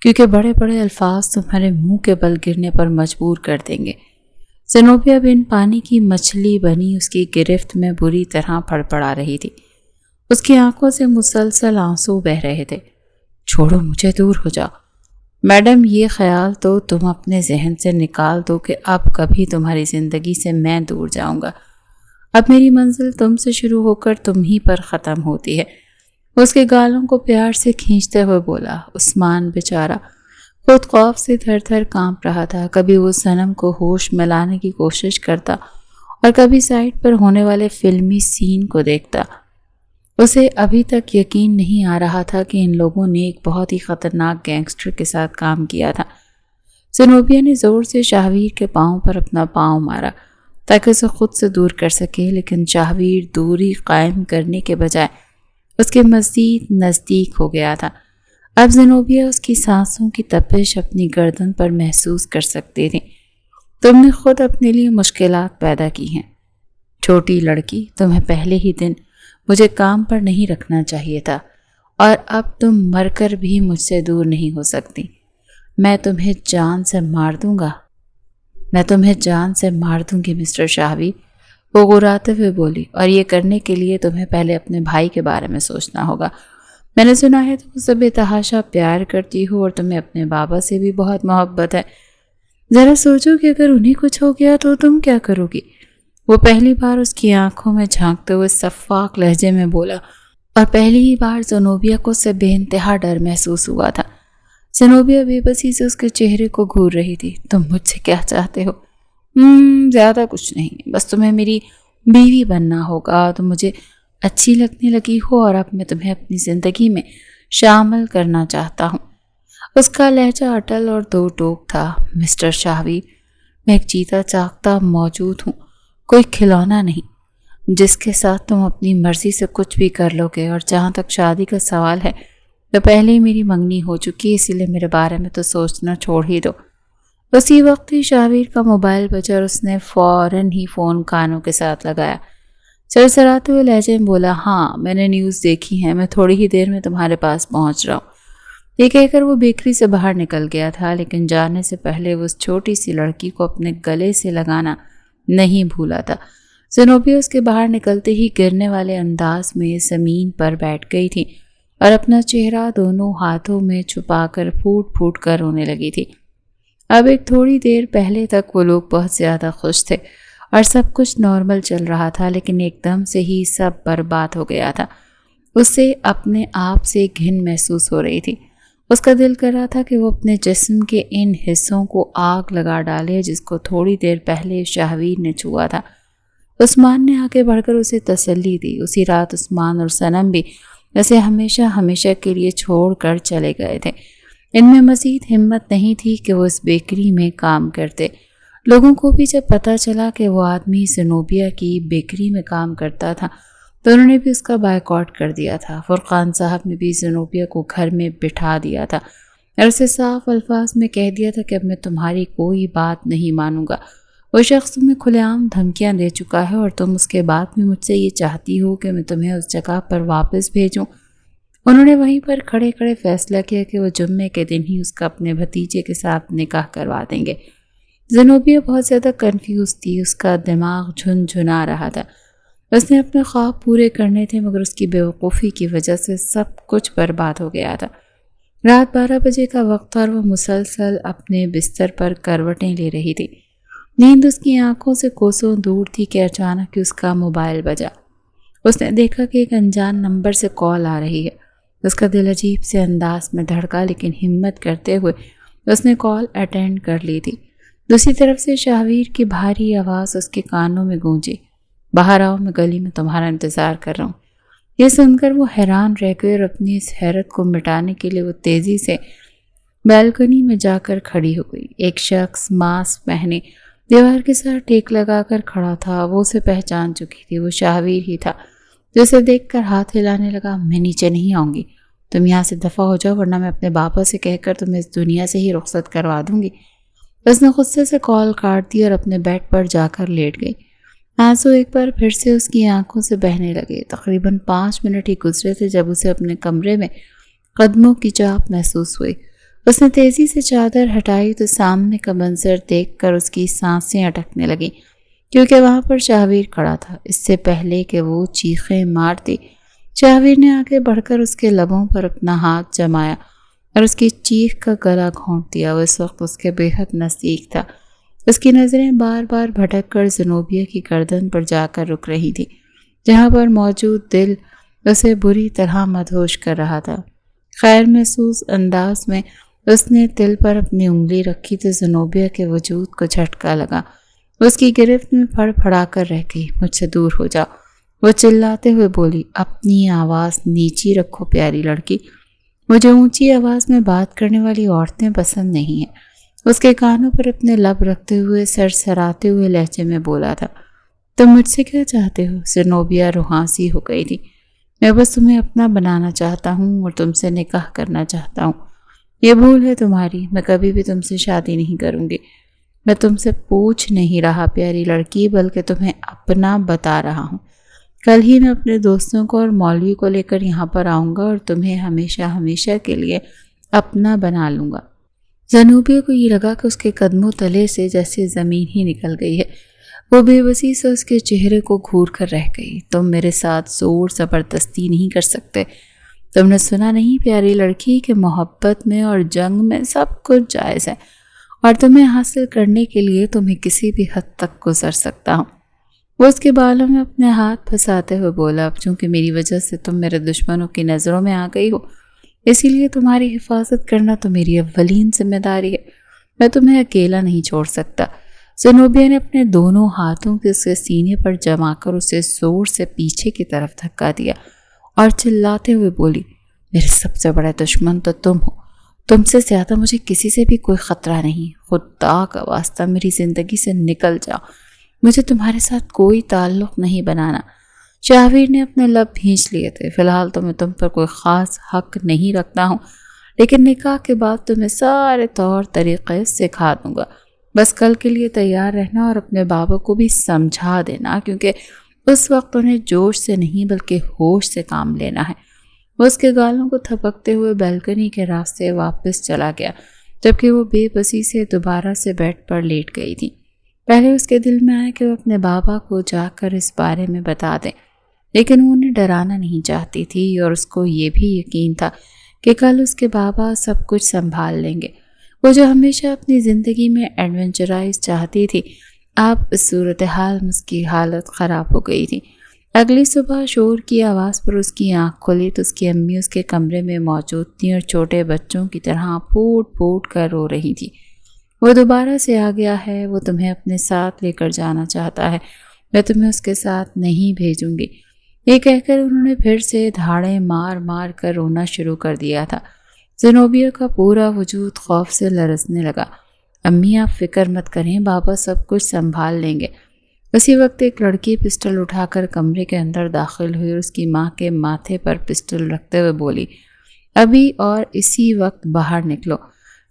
کیونکہ بڑے بڑے الفاظ تمہارے منہ کے بل گرنے پر مجبور کر دیں گے۔ زنوبیہ بن پانی کی مچھلی بنی اس کی گرفت میں بری طرح پڑپڑا رہی تھی۔ اس کی آنکھوں سے مسلسل آنسو بہہ رہے تھے۔ چھوڑو مجھے، دور ہو جاؤ۔ میڈم، یہ خیال تو تم اپنے ذہن سے نکال دو کہ اب کبھی تمہاری زندگی سے میں دور جاؤں گا۔ اب میری منزل تم سے شروع ہو کر تم ہی پر ختم ہوتی ہے۔ اس کے گالوں کو پیار سے کھینچتے ہوئے بولا۔ عثمان بیچارہ خود خوف سے تھر تھر کانپ رہا تھا۔ کبھی وہ صنم کو ہوش میں لانے کی کوشش کرتا اور کبھی سائٹ پر ہونے والے فلمی سین کو دیکھتا۔ اسے ابھی تک یقین نہیں آ رہا تھا کہ ان لوگوں نے ایک بہت ہی خطرناک گینگسٹر کے ساتھ کام کیا تھا۔ زنوبیہ نے زور سے شاہویر کے پاؤں پر اپنا پاؤں مارا تاکہ اسے خود سے دور کر سکے، لیکن شاہویر دوری قائم کرنے کے بجائے اس کے مزید نزدیک ہو گیا تھا۔ اب زنوبیہ اس کی سانسوں کی تپش اپنی گردن پر محسوس کر سکتی تھی۔ تم نے خود اپنے لیے مشکلات پیدا کی ہیں چھوٹی لڑکی، تمہیں پہلے ہی دن مجھے کام پر نہیں رکھنا چاہیے تھا، اور اب تم مر کر بھی مجھ سے دور نہیں ہو سکتی۔ میں تمہیں جان سے مار دوں گا، میں تمہیں جان سے مار دوں گی مسٹر شاہویر، وہ غراتے ہوئے بولی، اور یہ کرنے کے لیے تمہیں پہلے اپنے بھائی کے بارے میں سوچنا ہوگا۔ میں نے سنا ہے تم اسے بے تحاشا پیار کرتی ہو اور تمہیں اپنے بابا سے بھی بہت محبت ہے۔ ذرا سوچو کہ اگر انہیں کچھ ہو گیا تو تم کیا کرو گی؟ وہ پہلی بار اس کی آنکھوں میں جھانکتے ہوئے شفاق لہجے میں بولا، اور پہلی ہی بار زنوبیہ کو اس سے بے انتہا ڈر محسوس ہوا تھا۔ زنوبیہ بے بسی سے اس کے چہرے کو گھور رہی تھی۔ تم مجھ سے کیا چاہتے ہو؟ زیادہ کچھ نہیں، بس تمہیں میری بیوی بننا ہوگا۔ تم مجھے اچھی لگنے لگی ہو اور اب میں تمہیں اپنی زندگی میں شامل کرنا چاہتا ہوں۔ اس کا لہجہ اٹل اور دو ٹوک تھا۔ مسٹر شاہویر، میں ایک جیتا جاگتا موجود ہوں، کوئی کھلونا نہیں جس کے ساتھ تم اپنی مرضی سے کچھ بھی کر لو گے، اور جہاں تک شادی کا سوال ہے تو پہلے ہی میری منگنی ہو چکی ہے، اسی لیے میرے بارے میں تو سوچنا چھوڑ ہی دو۔ اسی وقت ہی شاہویر کا موبائل بجا اور اس نے فوراً ہی فون کانوں کے ساتھ لگایا۔ سرسراتے ہوئے لہجے میں بولا، ہاں میں نے نیوز دیکھی ہے، میں تھوڑی ہی دیر میں تمہارے پاس پہنچ رہا ہوں۔ یہ کہہ کر وہ بیکری سے باہر نکل گیا تھا، لیکن جانے سے پہلے وہ اس چھوٹی سی لڑکی کو اپنے گلے سے لگانا نہیں بھولا تھا۔ زنوبیہ اس کے باہر نکلتے ہی گرنے والے انداز میں زمین پر بیٹھ گئی تھی اور اپنا چہرہ دونوں ہاتھوں میں چھپا کر پھوٹ پھوٹ کر رونے لگی تھی۔ اب ایک تھوڑی دیر پہلے تک وہ لوگ بہت زیادہ خوش تھے اور سب کچھ نارمل چل رہا تھا، لیکن ایک دم سے ہی سب برباد ہو گیا تھا۔ اسے اپنے آپ سے گھن محسوس ہو رہی تھی۔ اس کا دل کر رہا تھا کہ وہ اپنے جسم کے ان حصوں کو آگ لگا ڈالے جس کو تھوڑی دیر پہلے شاہویر نے چھوا تھا۔ عثمان نے آگے بڑھ کر اسے تسلی دی۔ اسی رات عثمان اور صنم بھی جیسے ہمیشہ ہمیشہ کے لیے چھوڑ کر چلے گئے تھے۔ ان میں مزید ہمت نہیں تھی کہ وہ اس بیکری میں کام کرتے۔ لوگوں کو بھی جب پتہ چلا کہ وہ آدمی زنوبیہ کی بیکری میں کام کرتا تھا تو انہوں نے بھی اس کا بائیکاٹ کر دیا تھا۔ فرقان صاحب نے بھی زنوبیہ کو گھر میں بٹھا دیا تھا اور اسے صاف الفاظ میں کہہ دیا تھا کہ اب میں تمہاری کوئی بات نہیں مانوں گا۔ وہ شخص تمہیں کھلے عام دھمکیاں دے چکا ہے اور تم اس کے بعد بھی مجھ سے یہ چاہتی ہو کہ میں تمہیں اس جگہ پر واپس بھیجوں۔ انہوں نے وہیں پر کھڑے کھڑے فیصلہ کیا کہ وہ جمعے کے دن ہی اس کا اپنے بھتیجے کے ساتھ نکاح کروا دیں گے۔ زنوبیہ بہت زیادہ کنفیوز تھی، اس کا دماغ جھنجھنا رہا تھا۔ اس نے اپنے خواب پورے کرنے تھے مگر اس کی بیوقوفی کی وجہ سے سب کچھ برباد ہو گیا تھا۔ رات 12 بجے کا وقت اور وہ مسلسل اپنے بستر پر کروٹیں لے رہی تھی۔ نیند اس کی آنکھوں سے کوسوں دور تھی کہ اچانک اس کا موبائل بجا۔ اس نے دیکھا کہ ایک انجان نمبر سے کال آ رہی ہے۔ اس کا دل عجیب سے انداز میں دھڑکا، لیکن ہمت کرتے ہوئے اس نے کال اٹینڈ کر لی تھی۔ دوسری طرف سے شاہویر کی بھاری آواز اس کے کانوں میں گونجی، باہر آؤ، میں گلی میں تمہارا انتظار کر رہا ہوں۔ یہ سن کر وہ حیران رہ گئی اور اپنی اس حیرت کو مٹانے کے لیے وہ تیزی سے بالکنی میں جا کر کھڑی ہو گئی۔ ایک شخص ماسک پہنے دیوار کے ساتھ ٹیک لگا کر کھڑا تھا۔ وہ اسے پہچان چکی تھی، وہ شاہویر ہی تھا جو اسے دیکھ کر ہاتھ ہلانے لگا۔ میں نیچے نہیں آؤں گی، تم یہاں سے دفع ہو جاؤ ورنہ میں اپنے بابا سے کہہ کر تمہیں اس دنیا سے ہی رخصت کروا دوں گی۔ اس نے غصے سے کال کاٹ دی اور اپنے بیڈ پر جا کر لیٹ گئی۔ آنسو ایک بار پھر سے اس کی آنکھوں سے بہنے لگے۔ تقریباً 5 منٹ ہی گزرے تھے جب اسے اپنے کمرے میں قدموں کی چاپ محسوس ہوئی۔ اس نے تیزی سے چادر ہٹائی تو سامنے کا منظر دیکھ کر اس کی سانسیں اٹکنے لگیں کیونکہ وہاں پر شاہویر کھڑا تھا۔ اس سے پہلے کہ وہ چیخیں مارتی، شاہویر نے آگے بڑھ کر اس کے لبوں پر اپنا ہاتھ جمایا اور اس کی چیخ کا گلا گھونٹ دیا۔ وہ اس وقت اس کے بے حد نزدیک تھا۔ اس کی نظریں بار بار بھٹک کر زنوبیہ کی گردن پر جا کر رک رہی تھی جہاں پر موجود دل اسے بری طرح مدہوش کر رہا تھا۔ خیر محسوس انداز میں اس نے دل پر اپنی انگلی رکھی تو زنوبیہ کے وجود کو جھٹکا لگا۔ اس کی گرفت میں پھڑ پھڑا کر رہ گئی۔ مجھ سے دور ہو جاؤ، وہ چلاتے ہوئے بولی۔ اپنی آواز نیچی رکھو پیاری لڑکی، مجھے اونچی آواز میں بات کرنے والی عورتیں پسند نہیں ہیں۔ اس کے کانوں پر اپنے لب رکھتے ہوئے سرسراتے ہوئے لہجے میں بولا تھا۔ تم مجھ سے کیا چاہتے ہو؟ زنوبیہ روحانسی ہو گئی تھی۔ میں بس تمہیں اپنا بنانا چاہتا ہوں اور تم سے نکاح کرنا چاہتا ہوں۔ یہ بھول ہے تمہاری، میں کبھی بھی تم سے شادی نہیں کروں گی۔ میں تم سے پوچھ نہیں رہا پیاری لڑکی، بلکہ تمہیں اپنا بتا رہا ہوں۔ کل ہی میں اپنے دوستوں کو اور مولوی کو لے کر یہاں پر آؤں گا اور تمہیں ہمیشہ ہمیشہ کے لیے اپنا بنا لوں گا۔ زنوبیہ کو یہ لگا کہ اس کے قدموں تلے سے جیسے زمین ہی نکل گئی ہے۔ وہ بے بسی سے اس کے چہرے کو گھور کر رہ گئی۔ تم میرے ساتھ زور زبردستی نہیں کر سکتے۔ تم نے سنا نہیں پیاری لڑکی کہ محبت میں اور جنگ میں سب کچھ جائز ہے اور تمہیں حاصل کرنے کے لیے تمہیں کسی بھی حد تک گزر سکتا ہوں۔ وہ اس کے بالوں میں اپنے ہاتھ پھنساتے ہوئے بولا، اب چونکہ میری وجہ سے تم میرے دشمنوں کی نظروں میں آ گئی ہو، اسی لیے تمہاری حفاظت کرنا تو میری اولین ذمہ داری ہے۔ میں تمہیں اکیلا نہیں چھوڑ سکتا۔ زنوبیہ نے اپنے دونوں ہاتھوں کے اس کے سینے پر جما کر اسے زور سے پیچھے کی طرف دھکا دیا اور چلاتے ہوئے بولی، میرے سب سے بڑا دشمن تو تم ہو۔ تم سے زیادہ مجھے کسی سے بھی کوئی خطرہ نہیں۔ خدا کا واسطہ میری زندگی سے نکل جاؤ، مجھے تمہارے ساتھ کوئی تعلق نہیں بنانا۔ شاہویر نے اپنے لب بھینچ لیے تھے۔ فی الحال تو میں تم پر کوئی خاص حق نہیں رکھتا ہوں، لیکن نکاح کے بعد تمہیں سارے طور طریقے سکھا دوں گا۔ بس کل کے لیے تیار رہنا اور اپنے بابا کو بھی سمجھا دینا، کیونکہ اس وقت انہیں جوش سے نہیں بلکہ ہوش سے کام لینا ہے۔ وہ اس کے گالوں کو تھپکتے ہوئے بیلکنی کے راستے واپس چلا گیا، جبکہ وہ بے بسی سے دوبارہ سے بیڈ پر لیٹ گئی تھی۔ پہلے اس کے دل میں آیا کہ وہ اپنے بابا کو جا کر اس بارے میں بتا دے، لیکن وہ انہیں ڈرانا نہیں چاہتی تھی اور اس کو یہ بھی یقین تھا کہ کل اس کے بابا سب کچھ سنبھال لیں گے۔ وہ جو ہمیشہ اپنی زندگی میں ایڈونچرائز چاہتی تھی، اب اس صورتحال میں اس کی حالت خراب ہو گئی تھی۔ اگلی صبح شور کی آواز پر اس کی آنکھ کھلی تو اس کی امی اس کے کمرے میں موجود تھیں اور چھوٹے بچوں کی طرح پھوٹ پھوٹ کر رو رہی تھی۔ وہ دوبارہ سے آ گیا ہے، وہ تمہیں اپنے ساتھ لے کر جانا چاہتا ہے، میں تمہیں اس کے ساتھ نہیں بھیجوں گی۔ یہ کہہ کر انہوں نے پھر سے دھاڑیں مار مار کر رونا شروع کر دیا تھا۔ زنوبیہ کا پورا وجود خوف سے لرزنے لگا۔ امی آپ فکر مت کریں، بابا سب کچھ سنبھال لیں گے۔ اسی وقت ایک لڑکی پسٹل اٹھا کر کمرے کے اندر داخل ہوئی اور اس کی ماں کے ماتھے پر پسٹل رکھتے ہوئے بولی، ابھی اور اسی وقت باہر نکلو،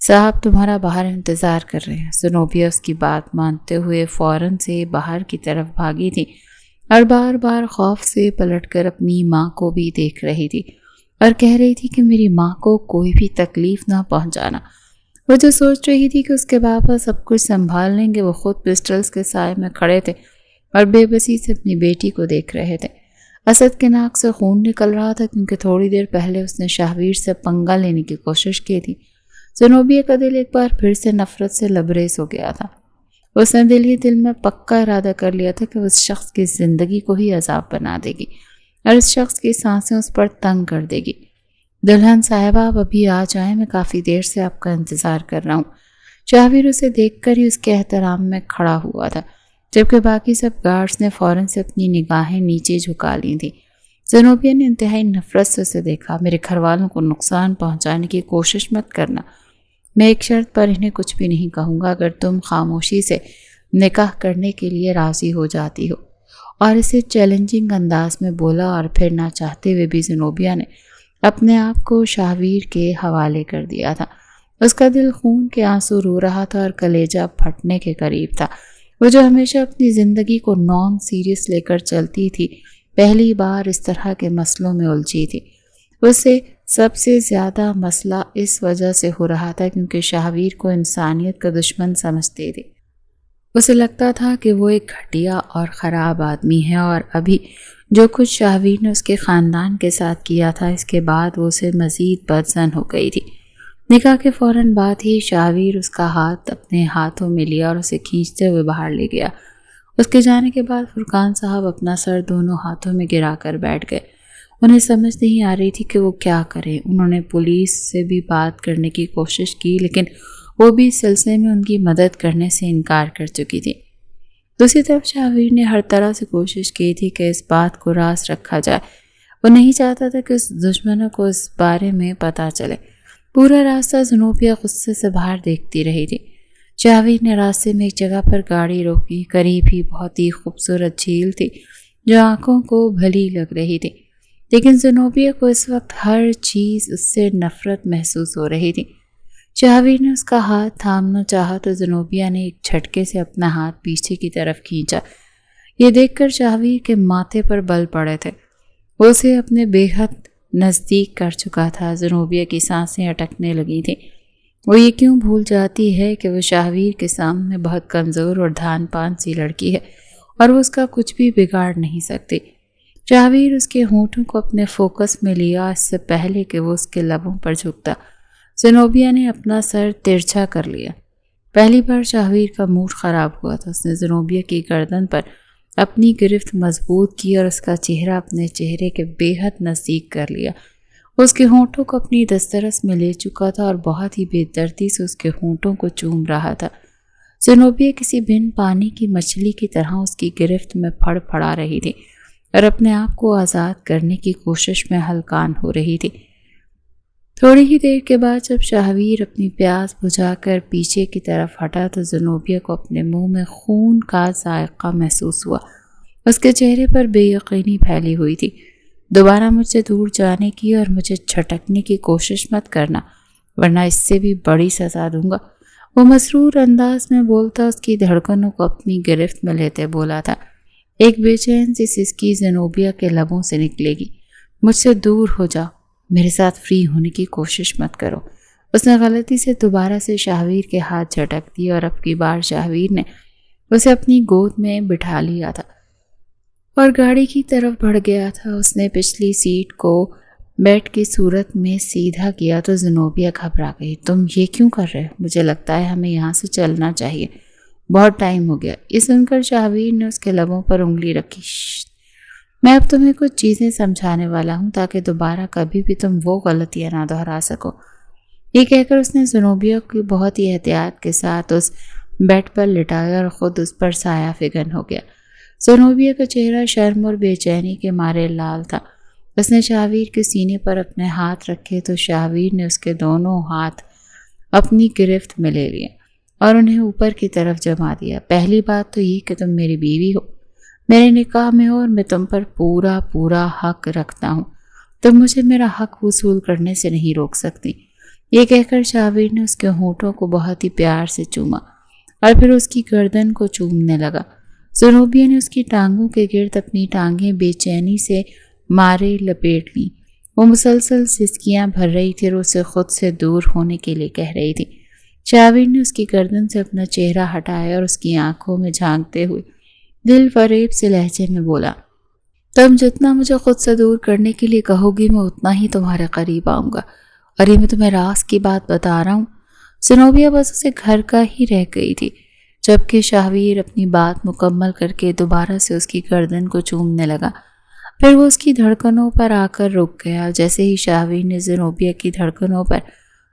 صاحب تمہارا باہر انتظار کر رہے ہیں۔ زنوبیہ اس کی بات مانتے ہوئے فوراً سے باہر کی طرف بھاگی تھی اور بار بار خوف سے پلٹ کر اپنی ماں کو بھی دیکھ رہی تھی اور کہہ رہی تھی کہ میری ماں کو کوئی بھی تکلیف نہ پہنچانا۔ وہ جو سوچ رہی تھی کہ اس کے بابا سب کچھ سنبھال لیں گے، وہ خود پسٹلز کے سائے میں کھڑے تھے اور بے بسی سے اپنی بیٹی کو دیکھ رہے تھے۔ اسد کے ناک سے خون نکل رہا تھا کیونکہ تھوڑی دیر پہلے اس نے شاہویر سے پنگا لینے کی کوشش کی تھی۔ زنوبیہ کا دل ایک بار پھر سے نفرت سے لبریز ہو گیا تھا۔ اس نے دل ہی دل میں پکا ارادہ کر لیا تھا کہ وہ اس شخص کی زندگی کو ہی عذاب بنا دے گی اور اس شخص کی سانسیں اس پر تنگ کر دے گی۔ دلہن صاحبہ آپ ابھی آ جائیں، میں کافی دیر سے آپ کا انتظار کر رہا ہوں۔ شاہویر اسے دیکھ کر ہی اس کے احترام میں کھڑا ہوا تھا، جبکہ باقی سب گارڈز نے فوراً سے اپنی نگاہیں نیچے جھکا لی تھیں۔ زنوبیہ نے انتہائی نفرت سے اسے دیکھا۔ میرے گھر والوں کو نقصان پہنچانے کی کوشش مت کرنا، میں ایک شرط پر انہیں کچھ بھی نہیں کہوں گا، اگر تم خاموشی سے نکاح کرنے کے لیے راضی ہو جاتی ہو۔ اور اسے چیلنجنگ انداز میں بولا اور پھر نہ چاہتے ہوئے بھی زنوبیہ نے اپنے آپ کو شاہویر کے حوالے کر دیا تھا۔ اس کا دل خون کے آنسو رو رہا تھا اور کلیجہ پھٹنے کے قریب تھا۔ وہ جو ہمیشہ اپنی زندگی کو نان سیریس لے کر چلتی تھی، پہلی بار اس طرح کے مسئلوں میں الجھی تھی۔ اسے سب سے زیادہ مسئلہ اس وجہ سے ہو رہا تھا کیونکہ شاہویر کو انسانیت کا دشمن سمجھتی تھی۔ اسے لگتا تھا کہ وہ ایک گھٹیا اور خراب آدمی ہے اور ابھی جو کچھ شاہویر نے اس کے خاندان کے ساتھ کیا تھا، اس کے بعد وہ اسے مزید بدظن ہو گئی تھی۔ نکاح کے فوراً بعد ہی شاہویر اس کا ہاتھ اپنے ہاتھوں میں لیا اور اسے کھینچتے ہوئے باہر لے گیا۔ اس کے جانے کے بعد فرقان صاحب اپنا سر دونوں ہاتھوں میں گرا کر بیٹھ گئے۔ انہیں سمجھ نہیں آ رہی تھی کہ وہ کیا کریں۔ انہوں نے پولیس سے بھی بات کرنے کی کوشش کی، لیکن وہ بھی اس سلسلے میں ان کی مدد کرنے سے انکار کر چکی تھی۔ دوسری طرف شاہویر نے ہر طرح سے کوشش کی تھی کہ اس بات کو راز رکھا جائے۔ وہ نہیں چاہتا تھا کہ اس دشمنوں کو اس بارے میں پتہ چلے۔ پورا راستہ زنوبیہ غصے سے باہر دیکھتی رہی تھی۔ شاہویر نے راستے میں ایک جگہ پر گاڑی روکی۔ قریب ہی بہت ہی خوبصورت جھیل تھی جو آنکھوں کو بھلی لگ رہی تھی، لیکن زنوبیہ کو اس وقت ہر چیز اس سے نفرت محسوس ہو رہی تھی۔ شاہویر نے اس کا ہاتھ تھامنا چاہا تو زنوبیہ نے ایک جھٹکے سے اپنا ہاتھ پیچھے کی طرف کھینچا۔ یہ دیکھ کر شاہویر کے ماتھے پر بل پڑے تھے۔ وہ اسے اپنے بے حد نزدیک کر چکا تھا۔ زنوبیہ کی سانسیں اٹکنے لگی تھیں۔ وہ یہ کیوں بھول جاتی ہے کہ وہ شاہویر کے سامنے بہت کمزور اور دھان پان سی لڑکی ہے اور وہ اس کا کچھ بھی بگاڑ نہیں سکتی۔ شاہویر اس کے ہونٹوں کو اپنے فوکس میں لیا اس سے پہلے کہ وہ اس کے لبوں پر جھکتا۔ زنوبیہ نے اپنا سر ترچھا کر لیا۔ پہلی بار شاہویر کا موڈ خراب ہوا تھا۔ اس نے زنوبیہ کی گردن پر اپنی گرفت مضبوط کی اور اس کا چہرہ اپنے چہرے کے بے حد نزدیک کر لیا۔ اس کے ہونٹوں کو اپنی دسترس میں لے چکا تھا اور بہت ہی بے دردی سے اس کے ہونٹوں کو چوم رہا تھا۔ زنوبیہ کسی بن پانی کی مچھلی کی طرح اس کی گرفت میں پھڑ پھڑا رہی تھی اور اپنے آپ کو آزاد کرنے کی کوشش میں ہلکان ہو رہی تھی۔ تھوڑی ہی دیر کے بعد جب شاہویر اپنی پیاس بجھا کر پیچھے کی طرف ہٹا تو زنوبیہ کو اپنے منہ میں خون کا ذائقہ محسوس ہوا۔ اس کے چہرے پر بے یقینی پھیلی ہوئی تھی۔ دوبارہ مجھ سے دور جانے کی اور مجھے جھٹکنے کی کوشش مت کرنا، ورنہ اس سے بھی بڑی سزا دوں گا۔ وہ مسرور انداز میں بولتا اس کی دھڑکنوں کو اپنی گرفت میں لیتے بولا تھا۔ ایک بے چین سی سسکی زنوبیہ کے لبوں سے نکلے گی۔ مجھ سے دور ہو جاؤ، میرے ساتھ فری ہونے کی کوشش مت کرو۔ اس نے غلطی سے دوبارہ سے شاہویر کے ہاتھ جھٹک دی اور اب کی بار شاہویر نے اسے اپنی گود میں بٹھا لیا تھا اور گاڑی کی طرف بڑھ گیا تھا۔ اس نے پچھلی سیٹ کو بیٹ کی صورت میں سیدھا کیا تو زنوبیہ گھبرا گئی۔ تم یہ کیوں کر رہے ہو؟ مجھے لگتا ہے ہمیں یہاں سے چلنا چاہیے، بہت ٹائم ہو گیا۔ یہ سن کر شاہویر نے اس کے لبوں پر انگلی رکھی۔ میں اب تمہیں کچھ چیزیں سمجھانے والا ہوں تاکہ دوبارہ کبھی بھی تم وہ غلطیاں نہ دہرا سکو۔ یہ کہہ کر اس نے زنوبیہ کو بہت ہی احتیاط کے ساتھ اس بیڈ پر لٹایا اور خود اس پر سایہ فگن ہو گیا۔ zenobia کا چہرہ شرم اور بے چینی کے مارے لال تھا۔ اس نے شاہویر کے سینے پر اپنے ہاتھ رکھے تو شاہویر نے اس کے دونوں ہاتھ اپنی گرفت میں لے لیے اور انہیں اوپر کی طرف جما دیا۔ پہلی بات تو یہ کہ تم میری بیوی ہو، میرے نکاح میں ہو، اور میں تم پر پورا حق رکھتا ہوں۔ تم مجھے میرا حق وصول کرنے سے نہیں روک سکتی۔ یہ کہہ کر شاہویر نے اس کے ہونٹوں کو بہت ہی پیار سے چوما اور پھر اس کی گردن کو چومنے لگا۔ زنوبیا نے اس کی ٹانگوں کے گرد اپنی ٹانگیں بے چینی سے مارے لپیٹ لیں۔ وہ مسلسل سسکیاں بھر رہی تھی اور اسے خود سے دور ہونے کے لیے کہہ رہی تھی۔ شاہویر نے اس کی گردن سے اپنا چہرہ ہٹایا اور اس کی آنکھوں میں جھانکتے ہوئے دل فریب سے لہجے میں بولا، تم جتنا مجھے خود سے دور کرنے کے لیے کہو گی میں اتنا ہی تمہارے قریب آؤں گا، اور یہ میں تمہیں راز کی بات بتا رہا ہوں۔ زنوبیا بس اسے گھر کا ہی رہ گئی تھی، جبکہ شاہویر اپنی بات مکمل کر کے دوبارہ سے اس کی گردن کو چومنے لگا۔ پھر وہ اس کی دھڑکنوں پر آ کر رک گیا۔ جیسے ہی شاہویر نے زنوبیا کی دھڑکنوں پر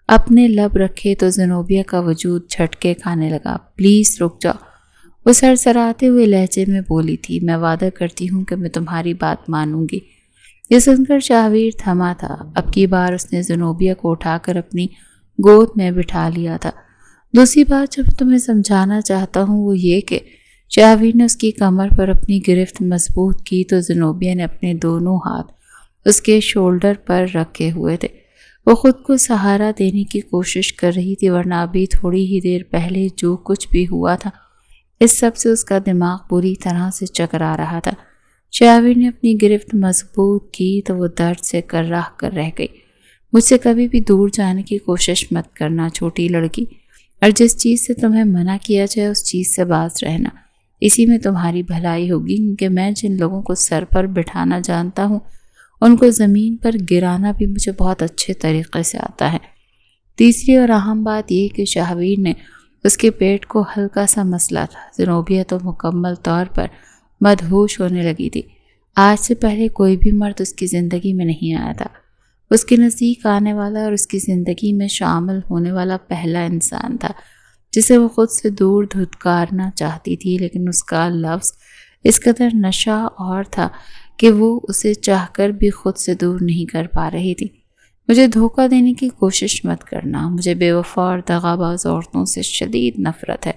اپنے لب رکھے تو زنوبیا کا وجود جھٹکے کھانے لگا۔ پلیز رک جاؤ، وہ سرسراتے ہوئے لہجے میں بولی تھی۔ میں وعدہ کرتی ہوں کہ میں تمہاری بات مانوں گی۔ یہ سن کر شاہویر تھما تھا۔ اب کی بار اس نے زنوبیا کو اٹھا کر اپنی گود میں بٹھا لیا تھا۔ دوسری بات جو میں تمہیں سمجھانا چاہتا ہوں وہ یہ کہ شاہویر نے اس کی کمر پر اپنی گرفت مضبوط کی تو زنوبیا نے اپنے دونوں ہاتھ اس کے شولڈر پر رکھے ہوئے تھے۔ وہ خود کو سہارا دینے کی کوشش کر رہی تھی، ورنہ ابھی تھوڑی ہی دیر پہلے جو کچھ بھی ہوا تھا اس سب سے اس کا دماغ پوری طرح سے چکرا رہا تھا۔ شاہویر نے اپنی گرفت مضبوط کی تو وہ درد سے کرراہ کر رہ گئی۔ مجھ سے کبھی بھی دور جانے کی کوشش مت کرنا چھوٹی لڑکی، اور جس چیز سے تمہیں منع کیا جائے اس چیز سے باز رہنا، اسی میں تمہاری بھلائی ہوگی، کیونکہ میں جن لوگوں کو سر پر بٹھانا جانتا ہوں ان کو زمین پر گرانا بھی مجھے بہت اچھے طریقے سے آتا ہے۔ تیسری اور اہم بات یہ کہ شاہویر نے اس کے پیٹ کو ہلکا سا مسئلہ تھا۔ زنوبیا تو مکمل طور پر مدہوش ہونے لگی تھی۔ آج سے پہلے کوئی بھی مرد اس کی زندگی میں نہیں آیا تھا۔ اس کے نزدیک آنے والا اور اس کی زندگی میں شامل ہونے والا پہلا انسان تھا جسے وہ خود سے دور دھتکارنا چاہتی تھی، لیکن اس کا لفظ اس قدر نشہ اور تھا کہ وہ اسے چاہ کر بھی خود سے دور نہیں کر پا رہی تھی۔ مجھے دھوکہ دینے کی کوشش مت کرنا، مجھے بے وفا اور دغاباز عورتوں سے شدید نفرت ہے۔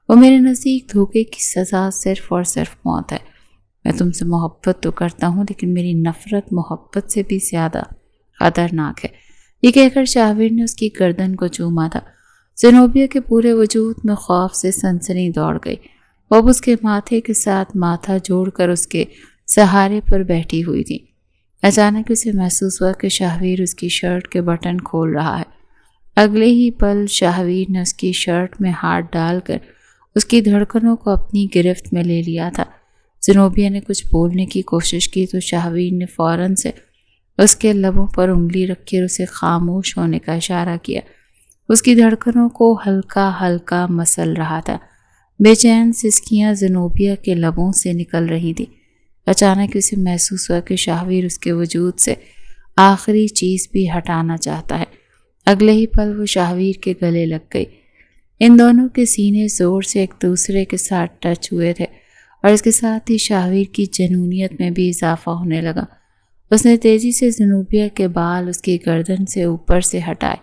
وہ میرے نزدیک دھوکے کی سزا صرف اور صرف موت ہے۔ میں تم سے محبت تو کرتا ہوں، لیکن میری نفرت محبت سے بھی زیادہ خطرناک ہے۔ یہ کہہ کر شاہویر نے اس کی گردن کو چوما تھا۔ زنوبیا کے پورے وجود میں خوف سے سنسنی دوڑ گئی۔ وہ اب اس کے ماتھے کے ساتھ ماتھا جوڑ کر اس کے سہارے پر بیٹھی ہوئی تھی۔ اچانک اسے محسوس ہوا کہ شاہویر اس کی شرٹ کے بٹن کھول رہا ہے۔ اگلے ہی پل شاہویر نے اس کی شرٹ میں ہاتھ ڈال کر اس کی دھڑکنوں کو اپنی گرفت میں لے لیا تھا۔ زنوبیا نے کچھ بولنے کی کوشش کی تو شاہویر نے فوراً سے اس کے لبوں پر انگلی رکھی اور اسے خاموش ہونے کا اشارہ کیا۔ اس کی دھڑکنوں کو ہلکا ہلکا مسل رہا تھا۔ بے چین سسکیاں زنوبیا کے لبوں سے نکل رہی تھیں۔ اچانک اسے محسوس ہوا کہ شاہویر اس کے وجود سے آخری چیز بھی ہٹانا چاہتا ہے۔ اگلے ہی پل وہ شاہویر کے گلے لگ گئی۔ ان دونوں کے سینے زور سے ایک دوسرے کے ساتھ ٹچ ہوئے تھے اور اس کے ساتھ ہی شاہویر کی جنونیت میں بھی اضافہ ہونے لگا۔ اس نے تیزی سے زنوبیا کے بال اس کی گردن سے اوپر سے ہٹائے۔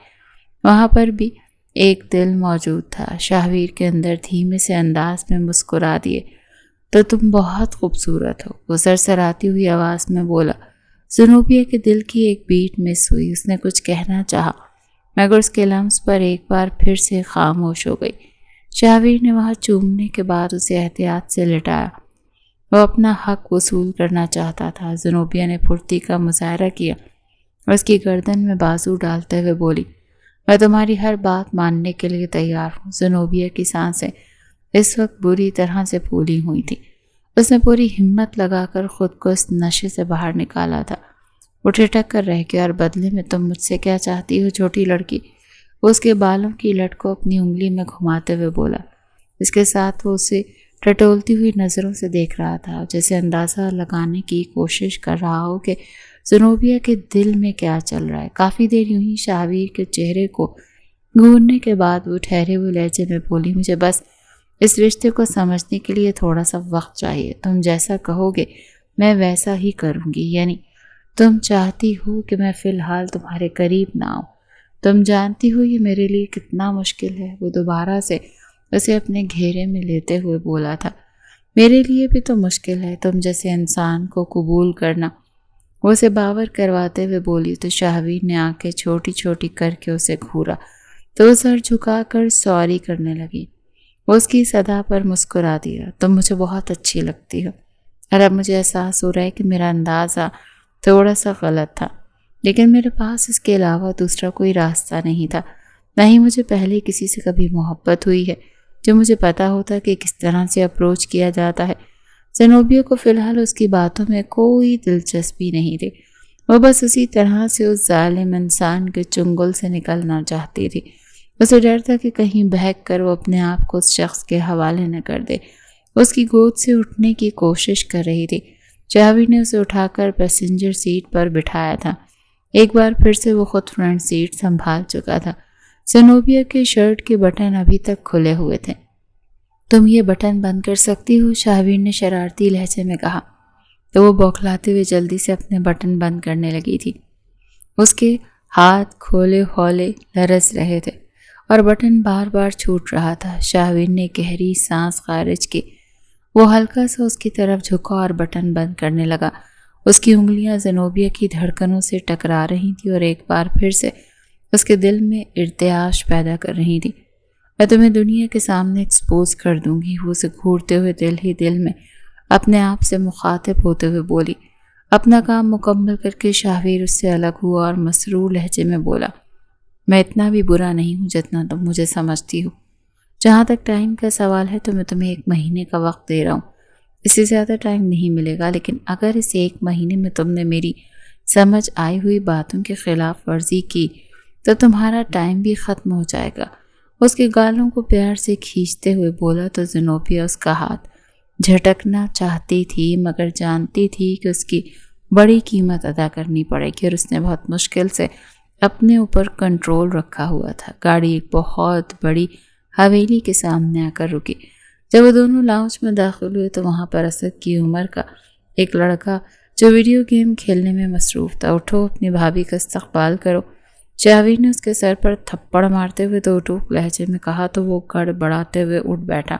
وہاں پر بھی ایک دل موجود تھا۔ شاہویر کے اندر دھیمے سے انداز میں مسکرا دیے، تو تم بہت خوبصورت ہو، وہ سرسراتی ہوئی آواز میں بولا۔ زنوبیا کے دل کی ایک بیٹ مس ہوئی۔ اس نے کچھ کہنا چاہا مگر اس کے لمس پر ایک بار پھر سے خاموش ہو گئی۔ شاہویر نے وہاں چومنے کے بعد اسے احتیاط سے لٹایا۔ وہ اپنا حق وصول کرنا چاہتا تھا۔ زنوبیا نے پھرتی کا مظاہرہ کیا اور اس کی گردن میں بازو ڈالتے ہوئے بولی، میں تمہاری ہر بات ماننے کے لیے تیار ہوں۔ زنوبیا کی سانسیں اس وقت بری طرح سے پھولی ہوئی تھی۔ اس نے پوری ہمت لگا کر خود کو اس نشے سے باہر نکالا تھا۔ وہ ٹھٹک کر رہ گیا، اور بدلے میں تم مجھ سے کیا چاہتی ہو چھوٹی لڑکی؟ وہ اس کے بالوں کی لٹ کو اپنی انگلی میں گھماتے ہوئے بولا۔ اس کے ساتھ وہ اسے ٹٹولتی ہوئی نظروں سے دیکھ رہا تھا، جیسے اندازہ لگانے کی کوشش کر رہا ہو کہ زنوبیا کے دل میں کیا چل رہا ہے۔ کافی دیر یوں ہی شاہویر کے چہرے کو گھورنے کے بعد وہ ٹھہرے ہوئے لہجے میں بولی، مجھے بس اس رشتے کو سمجھنے کے لیے تھوڑا سا وقت چاہیے. تم جیسا کہو گے میں ویسا ہی کروں گی. یعنی تم چاہتی ہو کہ میں فی الحال تمہارے قریب نہ آؤں. تم جانتی ہو یہ میرے لیے کتنا مشکل ہے. وہ دوبارہ سے اسے اپنے گھیرے میں لیتے ہوئے بولا تھا. میرے لیے بھی تو مشکل ہے تم جیسے انسان کو قبول کرنا. وہ اسے باور کرواتے ہوئے بولی تو شاہویر نے آنکھیں چھوٹی چھوٹی کر کے اسے گھورا تو وہ سر جھکا کر سوری کرنے لگی. وہ اس کی صدا پر مسکرا دیا. تم مجھے بہت اچھی لگتی ہو. اور اب مجھے احساس ہو رہا ہے کہ میرا اندازہ تھوڑا سا غلط تھا، لیکن میرے پاس اس کے علاوہ دوسرا کوئی راستہ نہیں تھا. نہ ہی مجھے پہلے کسی سے کبھی محبت ہوئی ہے جو مجھے پتا ہوتا کہ کس طرح سے اپروچ کیا جاتا ہے. زنوبیا کو فی الحال اس کی باتوں میں کوئی دلچسپی نہیں تھی. وہ بس اسی طرح سے اس ظالم انسان کے چنگل سے نکلنا چاہتی تھی. اسے ڈر تھا کہ کہیں بہک کر وہ اپنے آپ کو اس شخص کے حوالے نہ کر دے. اس کی گود سے اٹھنے کی کوشش کر رہی تھی. شاہویر نے اسے اٹھا کر پیسنجر سیٹ پر بٹھایا تھا. ایک بار پھر سے وہ خود فرنٹ سیٹ سنبھال چکا تھا. زنوبیا کے شرٹ کے بٹن ابھی تک کھلے ہوئے تھے. تم یہ بٹن بند کر سکتی ہو؟ شاہویر نے شرارتی لہجے میں کہا. تو وہ بوکھلاتے ہوئے جلدی سے اپنے بٹن بند کرنے لگی تھی. اس کے ہاتھ کھولے ہولے لرز رہے تھے اور بٹن بار بار چھوٹ رہا تھا. شاہویر نے گہری سانس خارج کی. وہ ہلکا سا اس کی طرف جھکا اور بٹن بند کرنے لگا. اس کی انگلیاں زنوبیا کی دھڑکنوں سے ٹکرا رہی تھیں اور ایک بار پھر سے اس کے دل میں ارتعاش پیدا کر رہی تھی. میں تمہیں دنیا کے سامنے ایکسپوز کر دوں گی. وہ اسے گھورتے ہوئے دل ہی دل میں اپنے آپ سے مخاطب ہوتے ہوئے بولی. اپنا کام مکمل کر کے شاہویر اس سے الگ ہوا اور مسرور لہجے میں بولا. میں اتنا بھی برا نہیں ہوں جتنا تم مجھے سمجھتی ہو. جہاں تک ٹائم کا سوال ہے تو میں تمہیں 1 مہینے کا وقت دے رہا ہوں. اس سے زیادہ ٹائم نہیں ملے گا، لیکن اگر اس 1 مہینے میں تم نے میری سمجھ آئی ہوئی باتوں کے خلاف ورزی کی تو تمہارا ٹائم بھی ختم ہو جائے گا. اس کے گالوں کو پیار سے کھینچتے ہوئے بولا تو زنوبیا اس کا ہاتھ جھٹکنا چاہتی تھی، مگر جانتی تھی کہ اس کی بڑی قیمت ادا کرنی پڑے گی اور اس نے بہت مشکل سے اپنے اوپر کنٹرول رکھا ہوا تھا. گاڑی ایک بہت بڑی حویلی کے سامنے آ کر رکی. جب وہ دونوں لاؤنج میں داخل ہوئے تو وہاں پر اسد کی عمر کا ایک لڑکا جو ویڈیو گیم کھیلنے میں مصروف تھا. اٹھو، اپنی بھابھی کا استقبال کرو. شاہویر نے اس کے سر پر تھپڑ مارتے ہوئے 2 ٹوک لہجے میں کہا تو وہ گڑ بڑھاتے ہوئے اٹھ بیٹھا.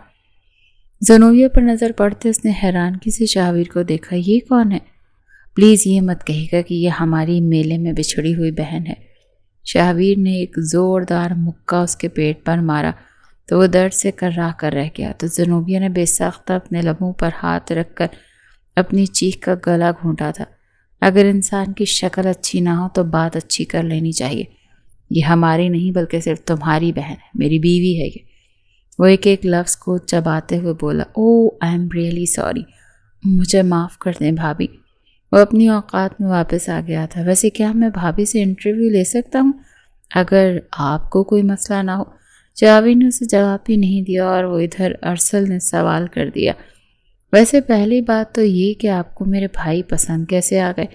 زنوبیا پر نظر پڑتے اس نے حیرانگی سے شاہویر کو دیکھا. یہ کون ہے؟ پلیز یہ مت کہے گا کہ یہ ہماری میلے میں بچھڑی ہوئی بہن ہے. شاہویر نے ایک زوردار مکہ اس کے پیٹ پر مارا تو وہ درد سے کرا کر رہ گیا. تو زنوبیا نے بے ساختہ اپنے لبوں پر ہاتھ رکھ کر اپنی چیخ کا گلا گھونٹا تھا. اگر انسان کی شکل اچھی نہ ہو تو بات اچھی کر لینی چاہیے. یہ ہماری نہیں بلکہ صرف تمہاری بہن ہے، میری بیوی ہے یہ. وہ ایک ایک لفظ کو چباتے ہوئے بولا. او آئی ایم ریئلی سوری، مجھے معاف کر دیں بھابھی. وہ اپنی اوقات میں واپس آ گیا تھا. ویسے کیا میں بھابھی سے انٹرویو لے سکتا ہوں اگر آپ کو کوئی مسئلہ نہ ہو؟ شاہویر نے اسے جواب بھی نہیں دیا اور وہ ادھر ارسل نے سوال کر دیا. ویسے پہلی بات تو یہ کہ آپ کو میرے بھائی پسند کیسے آ گئے؟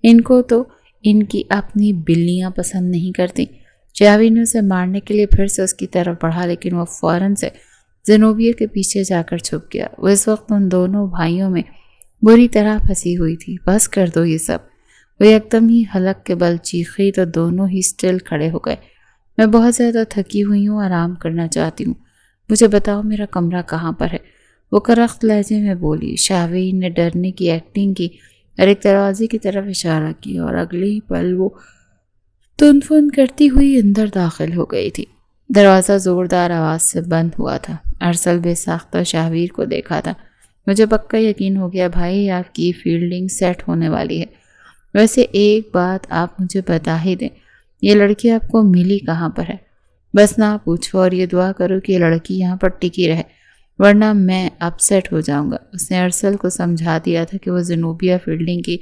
ان کو تو ان کی اپنی بلیاں پسند نہیں کرتی. شاہویر نے اسے مارنے کے لیے پھر سے اس کی طرف بڑھا، لیکن وہ فوراً سے زنوبیا کے پیچھے جا کر چھپ گیا. وہ اس وقت ان دونوں بھائیوں میں بری طرح پھنسی ہوئی تھی. بس کر دو یہ سب. وہ یکدم ہی حلق کے بل چیخی تو دونوں ہی اسٹل کھڑے ہو گئے. میں بہت زیادہ تھکی ہوئی ہوں، آرام کرنا چاہتی ہوں. مجھے بتاؤ میرا کمرہ کہاں پر ہے؟ وہ کرخت لہجے میں بولی. شاہویر نے ڈرنے کی ایکٹنگ کی اور ایک دروازے کی طرف اشارہ کیا اور اگلے ہی پل وہ تن فن کرتی ہوئی اندر داخل ہو گئی تھی. دروازہ زوردار آواز سے بند ہوا تھا. ارسل بے ساختہ شاہویر کو دیکھا تھا. مجھے پکا یقین ہو گیا بھائی، آپ کی فیلڈنگ سیٹ ہونے والی ہے. ویسے ایک بات آپ مجھے بتا ہی دیں، یہ لڑکی آپ کو ملی کہاں پر ہے؟ بس نہ پوچھو اور یہ دعا کرو کہ یہ لڑکی یہاں پر ٹکی رہے، ورنہ میں اپسیٹ ہو جاؤں گا. اس نے ارسل کو سمجھا دیا تھا کہ وہ زنوبیا فیلڈنگ کی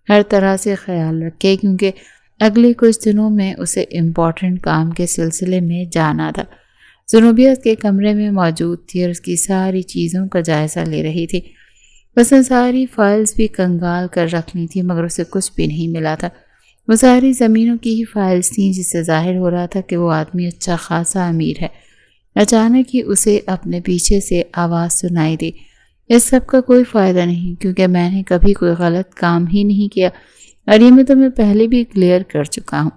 ہر طرح سے خیال رکھے، کیونکہ اگلے کچھ دنوں میں اسے امپورٹنٹ کام کے سلسلے میں جانا تھا. زنوبیا اس کے کمرے میں موجود تھی اور اس کی ساری چیزوں کا جائزہ لے رہی تھی. بس نے ساری فائلز بھی کنگال کر رکھ لی تھی، مگر اسے کچھ بھی نہیں ملا تھا. وہ ساری زمینوں کی ہی فائلز تھیں، جس سے ظاہر ہو رہا تھا کہ وہ آدمی اچھا خاصا امیر ہے. اچانک ہی اسے اپنے پیچھے سے آواز سنائی دی، اس سب کا کوئی فائدہ نہیں کیونکہ میں نے کبھی کوئی غلط کام ہی نہیں کیا اور یہ میں تمہیں پہلے بھی کلیئر کر چکا ہوں۔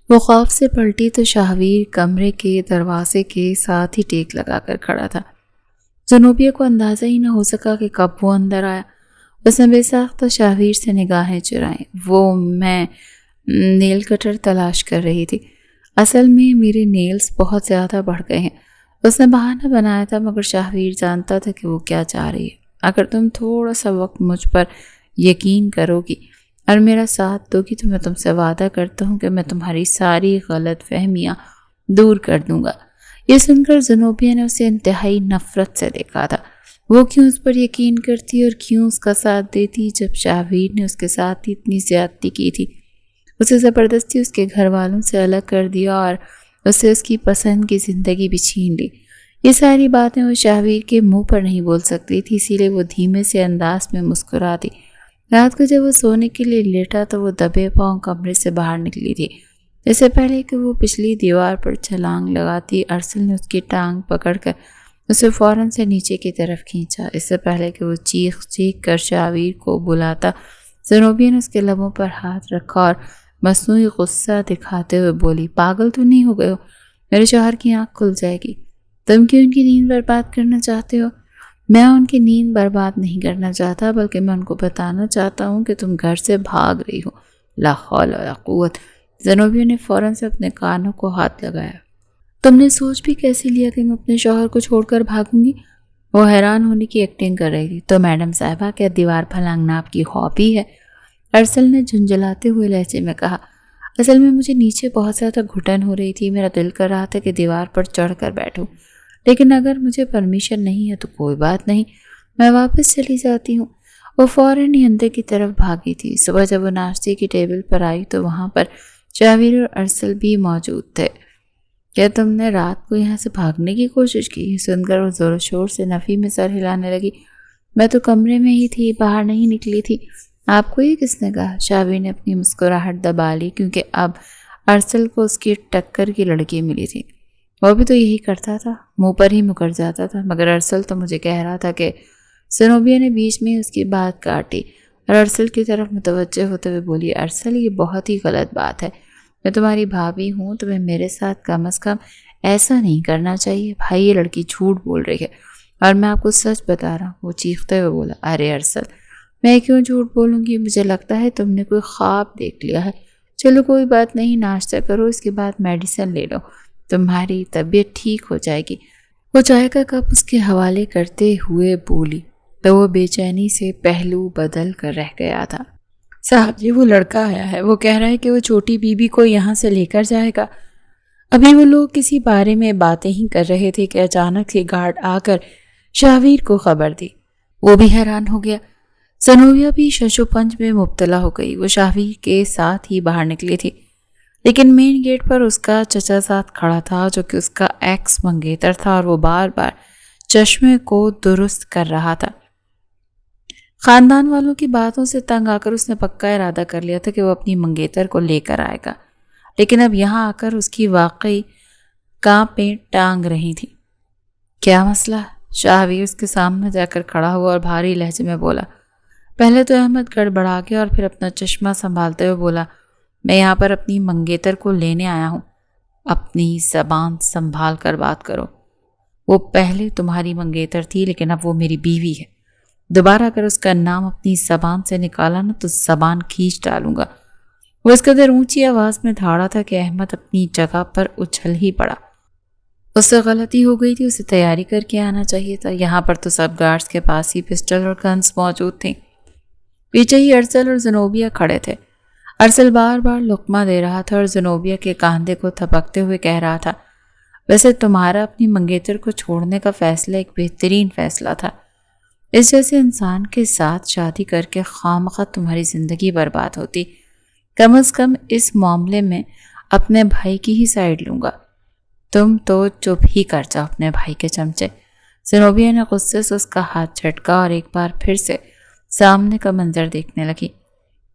وہ خوف سے پلٹی تو شاہویر کمرے کے دروازے کے ساتھ ہی ٹیک لگا کر کھڑا تھا۔ زنوبیہ کو اندازہ ہی نہ ہو سکا کہ کب وہ اندر آیا۔ اس نے بے ساختہ شاہویر سے نگاہیں چرائیں۔ وہ میں نیل کٹر تلاش کر رہی تھی۔ اصل میں میرے نیلز بہت زیادہ بڑھ گئے ہیں۔ اس نے بہانہ بنایا تھا مگر شاہویر جانتا تھا کہ وہ کیا چاہ رہی ہے۔ اگر تم تھوڑا سا وقت مجھ پر یقین کرو گی اور میرا ساتھ دو گی تو میں تم سے وعدہ کرتا ہوں کہ میں تمہاری ساری غلط فہمیاں دور کر دوں گا۔ یہ سن کر زنوبیہ نے اسے انتہائی نفرت سے دیکھا تھا۔ وہ کیوں اس پر یقین کرتی اور کیوں اس کا ساتھ دیتی جب شاہویر نے اس کے ساتھ ہی اتنی زیادتی کی تھی۔ اسے زبردستی اس کے گھر والوں سے الگ کر دیا اور اسے اس کی پسند کی زندگی بھی چھین لی۔ یہ ساری باتیں وہ شاہویر کے منہ پر نہیں بول سکتی تھی، اسی لیے وہ دھیمے سے انداز میں مسکراتی۔ رات کو جب وہ سونے کے لیے لیٹا تو وہ دبے پاؤں کمرے سے باہر نکلی تھی۔ اس سے پہلے کہ وہ پچھلی دیوار پر چھلانگ لگاتی، ارسل نے اس کی ٹانگ پکڑ کر اسے فوراً سے نیچے کی طرف کھینچا۔ اس سے پہلے کہ وہ چیخ کر شاہویر کو بلاتا، زنوبیہ نے اس کے لبوں پر ہاتھ رکھا اور مصنوعی غصہ دکھاتے ہوئے بولی، پاگل تو نہیں ہو گئے ہو؟ میرے شوہر کی آنکھ کھل جائے گی۔ تم کیوں ان کی نیند برباد کرنا چاہتے ہو؟ میں ان کی نیند برباد نہیں کرنا چاہتا بلکہ میں ان کو بتانا چاہتا ہوں کہ تم گھر سے بھاگ رہی ہو۔ لا حول ولا قوت۔ زنوبیہ نے فوراً سے اپنے کانوں کو ہاتھ لگایا۔ تم نے سوچ بھی کیسے لیا کہ میں اپنے شوہر کو چھوڑ کر بھاگوں گی؟ وہ حیران ہونے کی ایکٹنگ کر رہی تھی۔ تو میڈم صاحبہ کیا دیوار پھلانگنا آپ کی ہابی ہے؟ ارسل نے جھنجھلاتے ہوئے لہجے میں کہا۔ اصل میں مجھے نیچے بہت زیادہ گھٹن ہو رہی تھی، میرا دل کر رہا تھا کہ دیوار پر چڑھ کر بیٹھوں، لیکن اگر مجھے پرمیشن نہیں ہے تو کوئی بات نہیں، میں واپس چلی جاتی ہوں۔ وہ فوراً ہی اندر کی طرف بھاگی تھی۔ صبح جب وہ ناشتے کی ٹیبل پر آئی تو وہاں پر شاہویر اور ارسل بھی موجود تھے۔ کیا تم نے رات کو یہاں سے بھاگنے کی کوشش کی؟ سن کر وہ زور و شور سے نفی میں سر ہلانے لگی۔ میں تو کمرے میں ہی تھی، باہر نہیں نکلی تھی۔ آپ کو یہ کس نے کہا؟ شاہویر نے اپنی مسکراہٹ دبا لی کیونکہ اب ارسل کو اس کی ٹکر کی لڑکی ملی تھی۔ وہ بھی تو یہی کرتا تھا، منہ پر ہی مکر جاتا تھا، مگر ارسل تو مجھے کہہ رہا تھا کہ… زنوبیہ نے بیچ میں اس کی بات کاٹی اور ارسل کی طرف متوجہ ہوتے ہوئے بولی، ارسل یہ بہت ہی غلط بات ہے۔ میں تمہاری بھابھی ہوں، تمہیں میرے ساتھ کم از کم ایسا نہیں کرنا چاہیے۔ بھائی یہ لڑکی جھوٹ بول رہی ہے اور میں آپ کو سچ بتا رہا ہوں۔ وہ چیختے ہوئے بولا، ارے ارسل میں کیوں جھوٹ بولوں گی؟ مجھے لگتا ہے تم نے کوئی خواب دیکھ لیا ہے۔ چلو کوئی بات نہیں، ناشتہ کرو، اس کے بعد میڈیسن لے لو، تمہاری طبیعت ٹھیک ہو جائے گی۔ وہ چائے کا کپ اس کے حوالے کرتے ہوئے بولی تو وہ بے چینی سے پہلو بدل کر رہ گیا تھا۔ صاحب جی وہ لڑکا آیا ہے، وہ کہہ رہا ہے کہ وہ چھوٹی بی بی کو یہاں سے لے کر جائے گا۔ ابھی وہ لوگ کسی بارے میں باتیں ہی کر رہے تھے کہ اچانک سے گارڈ آ کر شاہویر کو خبر دی۔ وہ بھی حیران ہو گیا۔ زنوبیہ بھی شش و پنج میں مبتلا ہو گئی۔ وہ شاہویر کے ساتھ ہی باہر نکلی تھی، لیکن مین گیٹ پر اس کا چچا ساتھ کھڑا تھا جو کہ اس کا ایکس منگیتر تھا اور وہ بار بار چشمے کو درست کر رہا تھا۔ خاندان والوں کی باتوں سے تنگ آ کر اس نے پکا ارادہ کر لیا تھا کہ وہ اپنی منگیتر کو لے کر آئے گا، لیکن اب یہاں آ کر اس کی واقعی کانپیں ٹانگ رہی تھی۔ کیا مسئلہ؟ شاہویر اس کے سامنے جا کر کھڑا ہوا اور بھاری لہجے میں بولا۔ پہلے تو احمد گڑبڑا گیا اور پھر اپنا چشمہ سنبھالتے ہوئے بولا، میں یہاں پر اپنی منگیتر کو لینے آیا ہوں۔ اپنی زبان سنبھال کر بات کرو۔ وہ پہلے تمہاری منگیتر تھی لیکن اب وہ میری بیوی ہے۔ دوبارہ اگر اس کا نام اپنی زبان سے نکالا نا تو زبان کھینچ ڈالوں گا۔ وہ اس قدر اونچی آواز میں دھاڑا تھا کہ احمد اپنی جگہ پر اچھل ہی پڑا۔ اس سے غلطی ہو گئی تھی، اسے تیاری کر کے آنا چاہیے تھا۔ یہاں پر تو سب گارڈز کے پاس ہی پسٹل اور گنز موجود تھیں۔ پیچھے ہی ارسل اور زنوبیہ کھڑے تھے۔ ارسل بار بار لقمہ دے رہا تھا اور زنوبیہ کے کاندھے کو تھپکتے ہوئے کہہ رہا تھا، ویسے تمہارا اپنی منگیتر کو چھوڑنے کا فیصلہ ایک بہترین فیصلہ تھا۔ اس جیسے انسان کے ساتھ شادی کر کے خواہ تمہاری زندگی برباد ہوتی۔ کم از کم اس معاملے میں اپنے بھائی کی ہی سائیڈ لوں گا۔ تم تو چپ ہی کر جاؤ اپنے بھائی کے چمچے۔ زنوبیہ نے غصے سے اس کا ہاتھ جھٹکا اور ایک بار پھر سے سامنے کا منظر دیکھنے لگی۔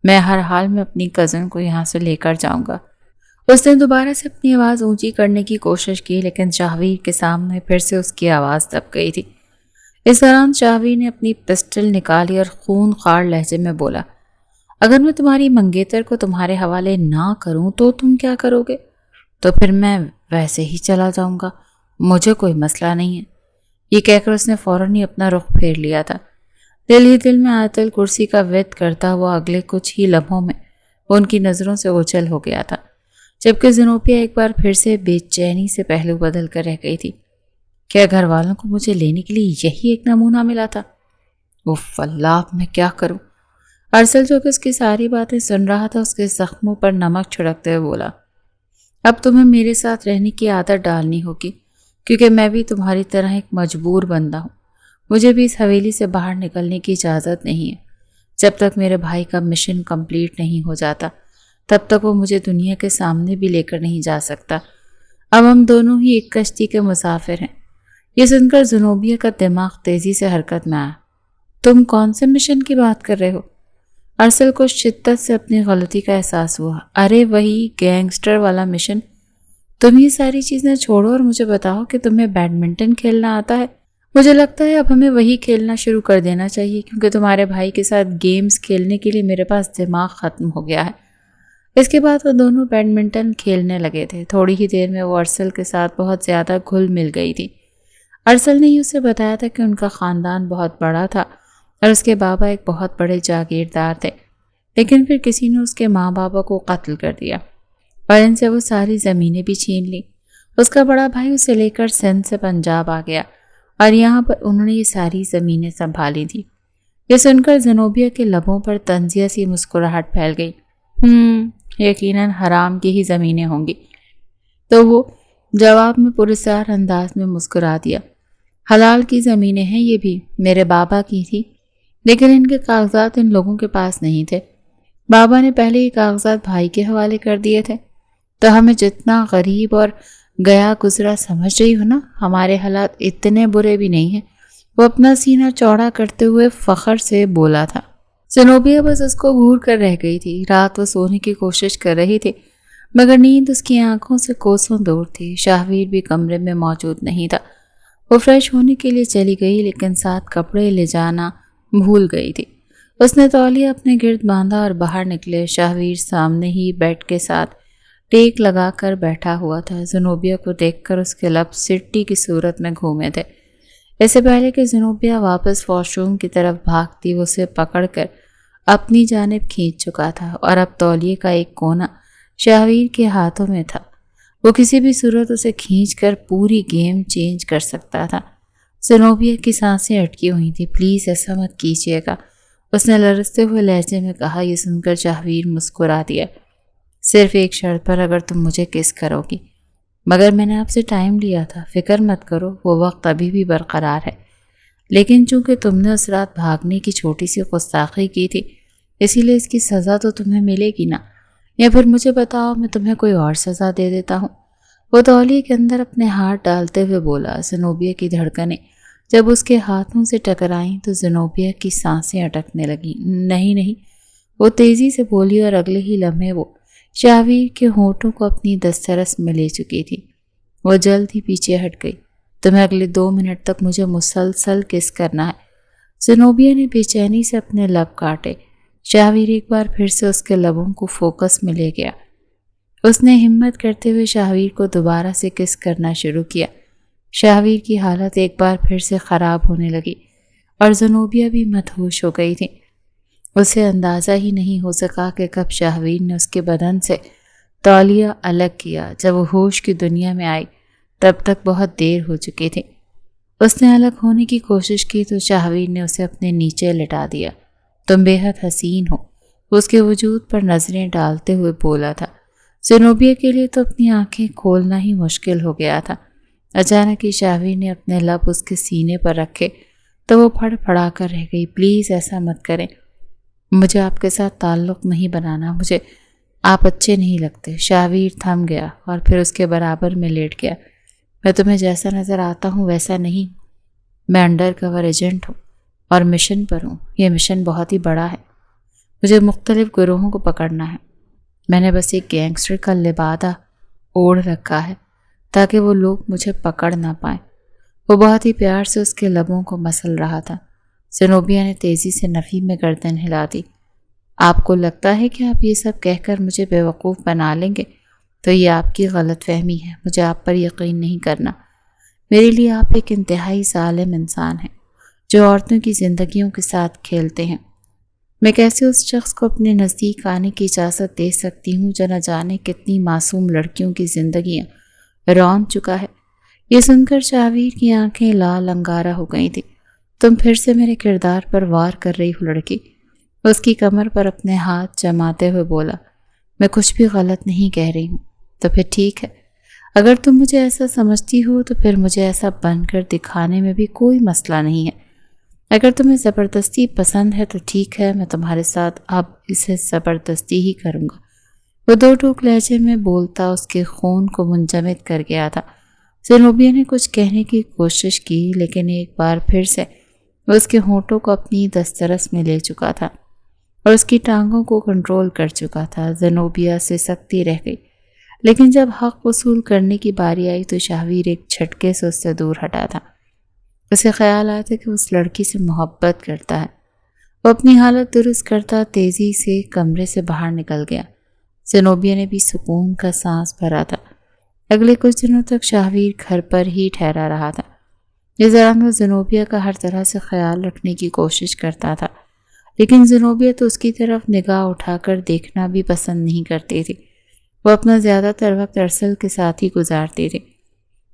میں ہر حال میں اپنی کزن کو یہاں سے لے کر جاؤں گا۔ اس نے دوبارہ سے اپنی آواز اونچی کرنے کی کوشش کی، لیکن شاہویر کے سامنے پھر سے اس کی آواز دب گئی تھی۔ اس دوران شاہویر نے اپنی پسٹل نکالی اور خون خوار لہجے میں بولا، اگر میں تمہاری منگیتر کو تمہارے حوالے نہ کروں تو تم کیا کرو گے؟ تو پھر میں ویسے ہی چلا جاؤں گا، مجھے کوئی مسئلہ نہیں ہے۔ یہ کہہ کر اس نے فوراً ہی اپنا رخ پھیر لیا تھا۔ دل ہی دل میں آیت الکرسی کا ورد کرتا ہوا اگلے کچھ ہی لمحوں میں وہ ان کی نظروں سے اوجھل ہو گیا تھا، جبکہ زنوبیہ ایک بار پھر سے بے چینی سے پہلو بدل کر رہ گئی تھی۔ کیا گھر والوں کو مجھے لینے کے لیے یہی ایک نمونہ ملا تھا؟ اف اللہ، میں کیا کروں؟ ارسل جو کہ اس کی ساری باتیں سن رہا تھا، اس کے زخموں پر نمک چھڑکتے ہوئے بولا، اب تمہیں میرے ساتھ رہنے کی عادت ڈالنی ہوگی، کیونکہ میں بھی تمہاری طرح ایک مجبور بندہ ہوں۔ مجھے بھی اس حویلی سے باہر نکلنے کی اجازت نہیں ہے۔ جب تک میرے بھائی کا مشن کمپلیٹ نہیں ہو جاتا تب تک وہ مجھے دنیا کے سامنے بھی لے کر نہیں جا سکتا۔ اب ہم دونوں ہی ایک کشتی کے مسافر ہیں۔ یہ سن کر زنوبیہ کا دماغ تیزی سے حرکت میں آیا۔ تم کون سے مشن کی بات کر رہے ہو؟ ارسل کو شدت سے اپنی غلطی کا احساس ہوا۔ ارے وہی گینگسٹر والا مشن۔ تم یہ ساری چیزیں چھوڑو اور مجھے بتاؤ کہ تمہیں بیڈمنٹن کھیلنا آتا ہے۔ مجھے لگتا ہے اب ہمیں وہی کھیلنا شروع کر دینا چاہیے، کیونکہ تمہارے بھائی کے ساتھ گیمز کھیلنے کے لیے میرے پاس دماغ ختم ہو گیا ہے۔ اس کے بعد وہ دونوں بیڈمنٹن کھیلنے لگے تھے۔ تھوڑی ہی دیر میں وہ ارسل کے ساتھ بہت زیادہ گھل مل گئی تھی۔ ارسل نے ہی اسے بتایا تھا کہ ان کا خاندان بہت بڑا تھا اور اس کے بابا ایک بہت بڑے جاگیردار تھے، لیکن پھر کسی نے اس کے ماں بابا کو قتل کر دیا اور ان سے وہ ساری زمینیں بھی چھین لی۔ اس کا بڑا بھائی اسے لے کر سندھ سے پنجاب آ گیا اور یہاں پر انہوں نے یہ ساری زمینیں سنبھالی تھی۔ یہ سن کر زنوبیہ کے لبوں پر طنزیہ سی مسکراہٹ پھیل گئی۔ یقیناً حرام کی ہی زمینیں ہوں گی۔ تو وہ جواب میں پراسرار انداز میں مسکرا دیا۔ حلال کی زمینیں ہیں، یہ بھی میرے بابا کی تھی، لیکن ان کے کاغذات ان لوگوں کے پاس نہیں تھے۔ بابا نے پہلے یہ کاغذات بھائی کے حوالے کر دیے تھے۔ تو ہمیں جتنا غریب اور گیا گزرا سمجھ رہی ہو نا، ہمارے حالات اتنے برے بھی نہیں ہیں۔ وہ اپنا سینہ چوڑا کرتے ہوئے فخر سے بولا تھا۔ زنوبیہ بس اس کو گھور کر رہ گئی تھی۔ رات وہ سونے کی کوشش کر رہی تھی، مگر نیند اس کی آنکھوں سے کوسوں دور تھی۔ شاہویر بھی کمرے میں موجود نہیں تھا۔ وہ فریش ہونے کے لیے چلی گئی، لیکن ساتھ کپڑے لے جانا بھول گئی تھی۔ اس نے تولیہ اپنے گرد باندھا اور باہر نکلے۔ شاہویر سامنے ہی بیڈ کے ساتھ ٹیک لگا کر بیٹھا ہوا تھا۔ زنوبیہ کو دیکھ کر اس کے لب سٹی کی صورت میں گھومے تھے۔ اس سے پہلے کہ زنوبیہ واپس واش روم کی طرف بھاگتی، وہ اسے پکڑ کر اپنی جانب کھینچ چکا تھا اور اب تولیے کا ایک کونا شاہویر کے ہاتھوں میں تھا۔ وہ کسی بھی صورت اسے کھینچ کر پوری گیم چینج کر سکتا تھا۔ زنوبیہ کی سانسیں اٹکی ہوئی تھی۔ پلیز ایسا مت کیجیے گا، اس نے لرزتے ہوئے لہجے میں کہا۔ یہ سن کر شاہویر مسکرا دیا۔ صرف ایک شرط پر، اگر تم مجھے کس کرو گی۔ مگر میں نے آپ سے ٹائم لیا تھا، فکر مت کرو، وہ وقت ابھی بھی برقرار ہے۔ لیکن چونکہ تم نے اس رات بھاگنے کی چھوٹی سی گستاخی کی تھی، اسی لیے اس کی سزا تو تمہیں ملے گی نا، یا پھر مجھے بتاؤ میں تمہیں کوئی اور سزا دے دیتا ہوں۔ وہ تولیے کے اندر اپنے ہاتھ ڈالتے ہوئے بولا۔ زنوبیہ کی دھڑکنیں جب اس کے ہاتھوں سے ٹکرائیں تو زنوبیہ کی سانسیں اٹکنے لگیں۔ نہیں، وہ تیزی سے بولی اور اگلے ہی لمحے وہ شاہویر کے ہونٹوں کو اپنی دسترس میں لے چکی تھی۔ وہ جلد ہی پیچھے ہٹ گئی۔ تمہیں اگلے 2 منٹ تک مجھے مسلسل کس کرنا ہے۔ زنوبیہ نے بے چینی سے اپنے لب کاٹے۔ شاہویر ایک بار پھر سے اس کے لبوں کو فوکس میں لے گیا۔ اس نے ہمت کرتے ہوئے شاہویر کو دوبارہ سے کس کرنا شروع کیا۔ شاہویر کی حالت ایک بار پھر سے خراب ہونے لگی اور زنوبیہ بھی مدہوش ہو گئی تھی۔ اسے اندازہ ہی نہیں ہو سکا کہ کب شاہویر نے اس کے بدن سے تولیہ الگ کیا۔ جب وہ ہوش کی دنیا میں آئی تب تک بہت دیر ہو چکی تھی۔ اس نے الگ ہونے کی کوشش کی تو شاہویر نے اسے اپنے نیچے لٹا دیا۔ تم بے حد حسین ہو، اس کے وجود پر نظریں ڈالتے ہوئے بولا تھا۔ زنوبیہ کے لیے تو اپنی آنکھیں کھولنا ہی مشکل ہو گیا تھا۔ اچانک ہی شاہویر نے اپنے لب اس کے سینے پر رکھے تو وہ پھڑ پھڑا کر رہ گئی۔ پلیز ایسا مت کریں، مجھے آپ کے ساتھ تعلق نہیں بنانا، مجھے آپ اچھے نہیں لگتے۔ شاہویر تھم گیا اور پھر اس کے برابر میں لیٹ گیا۔ میں تمہیں جیسا نظر آتا ہوں ویسا نہیں، میں انڈر کور ایجنٹ ہوں اور مشن پر ہوں۔ یہ مشن بہت ہی بڑا ہے، مجھے مختلف گروہوں کو پکڑنا ہے۔ میں نے بس ایک گینگسٹر کا لبادہ اوڑھ رکھا ہے تاکہ وہ لوگ مجھے پکڑ نہ پائیں۔ وہ بہت ہی پیار سے اس کے لبوں کو مسل رہا تھا۔ زینوبیا نے تیزی سے نفی میں گردن ہلا دی۔ آپ کو لگتا ہے کہ آپ یہ سب کہہ کر مجھے بیوقوف بنا لیں گے تو یہ آپ کی غلط فہمی ہے۔ مجھے آپ پر یقین نہیں کرنا۔ میرے لیے آپ ایک انتہائی ظالم انسان ہیں جو عورتوں کی زندگیوں کے ساتھ کھیلتے ہیں۔ میں کیسے اس شخص کو اپنے نزدیک آنے کی اجازت دے سکتی ہوں جو نہ جانے کتنی معصوم لڑکیوں کی زندگیاں رون چکا ہے۔ یہ سن کر شاویر کی آنکھیں لال انگارہ ہو گئی تھی۔ تم پھر سے میرے کردار پر وار کر رہی ہو لڑکی۔ اس کی کمر پر اپنے ہاتھ جماتے ہوئے بولا، میں کچھ بھی غلط نہیں کہہ رہی ہوں۔ تو پھر ٹھیک ہے، اگر تم مجھے ایسا سمجھتی ہو تو پھر مجھے ایسا بن کر دکھانے میں بھی کوئی مسئلہ نہیں ہے۔ اگر تمہیں زبردستی پسند ہے تو ٹھیک ہے، میں تمہارے ساتھ اب اسے زبردستی ہی کروں گا۔ وہ دو ٹوک لہجے میں بولتا اس کے خون کو منجمد کر گیا تھا۔ زینوبیا نے کچھ کہنے کی کوشش کی لیکن ایک بار پھر سے وہ اس کے ہونٹوں کو اپنی دسترس میں لے چکا تھا اور اس کی ٹانگوں کو کنٹرول کر چکا تھا۔ زینوبیا سے سختی رہ گئی، لیکن جب حق وصول کرنے کی باری آئی تو شاویر ایک جھٹکے سے اس سے دور ہٹا تھا۔ اسے خیال آیا تھا کہ اس لڑکی سے محبت کرتا ہے۔ وہ اپنی حالت درست کرتا تیزی سے کمرے سے باہر نکل گیا۔ زینوبیا نے بھی سکون کا سانس بھرا تھا۔ اگلے کچھ دنوں تک شاویر گھر پر ہی ٹھہرا رہا تھا۔ اس دوران وہ زینوبیا کا ہر طرح سے خیال رکھنے کی کوشش کرتا تھا، لیکن زینوبیا تو اس کی طرف نگاہ اٹھا کر دیکھنا بھی پسند نہیں کرتی تھی۔ وہ اپنا زیادہ تر وقت ارسل کے ساتھ ہی گزارتی تھی۔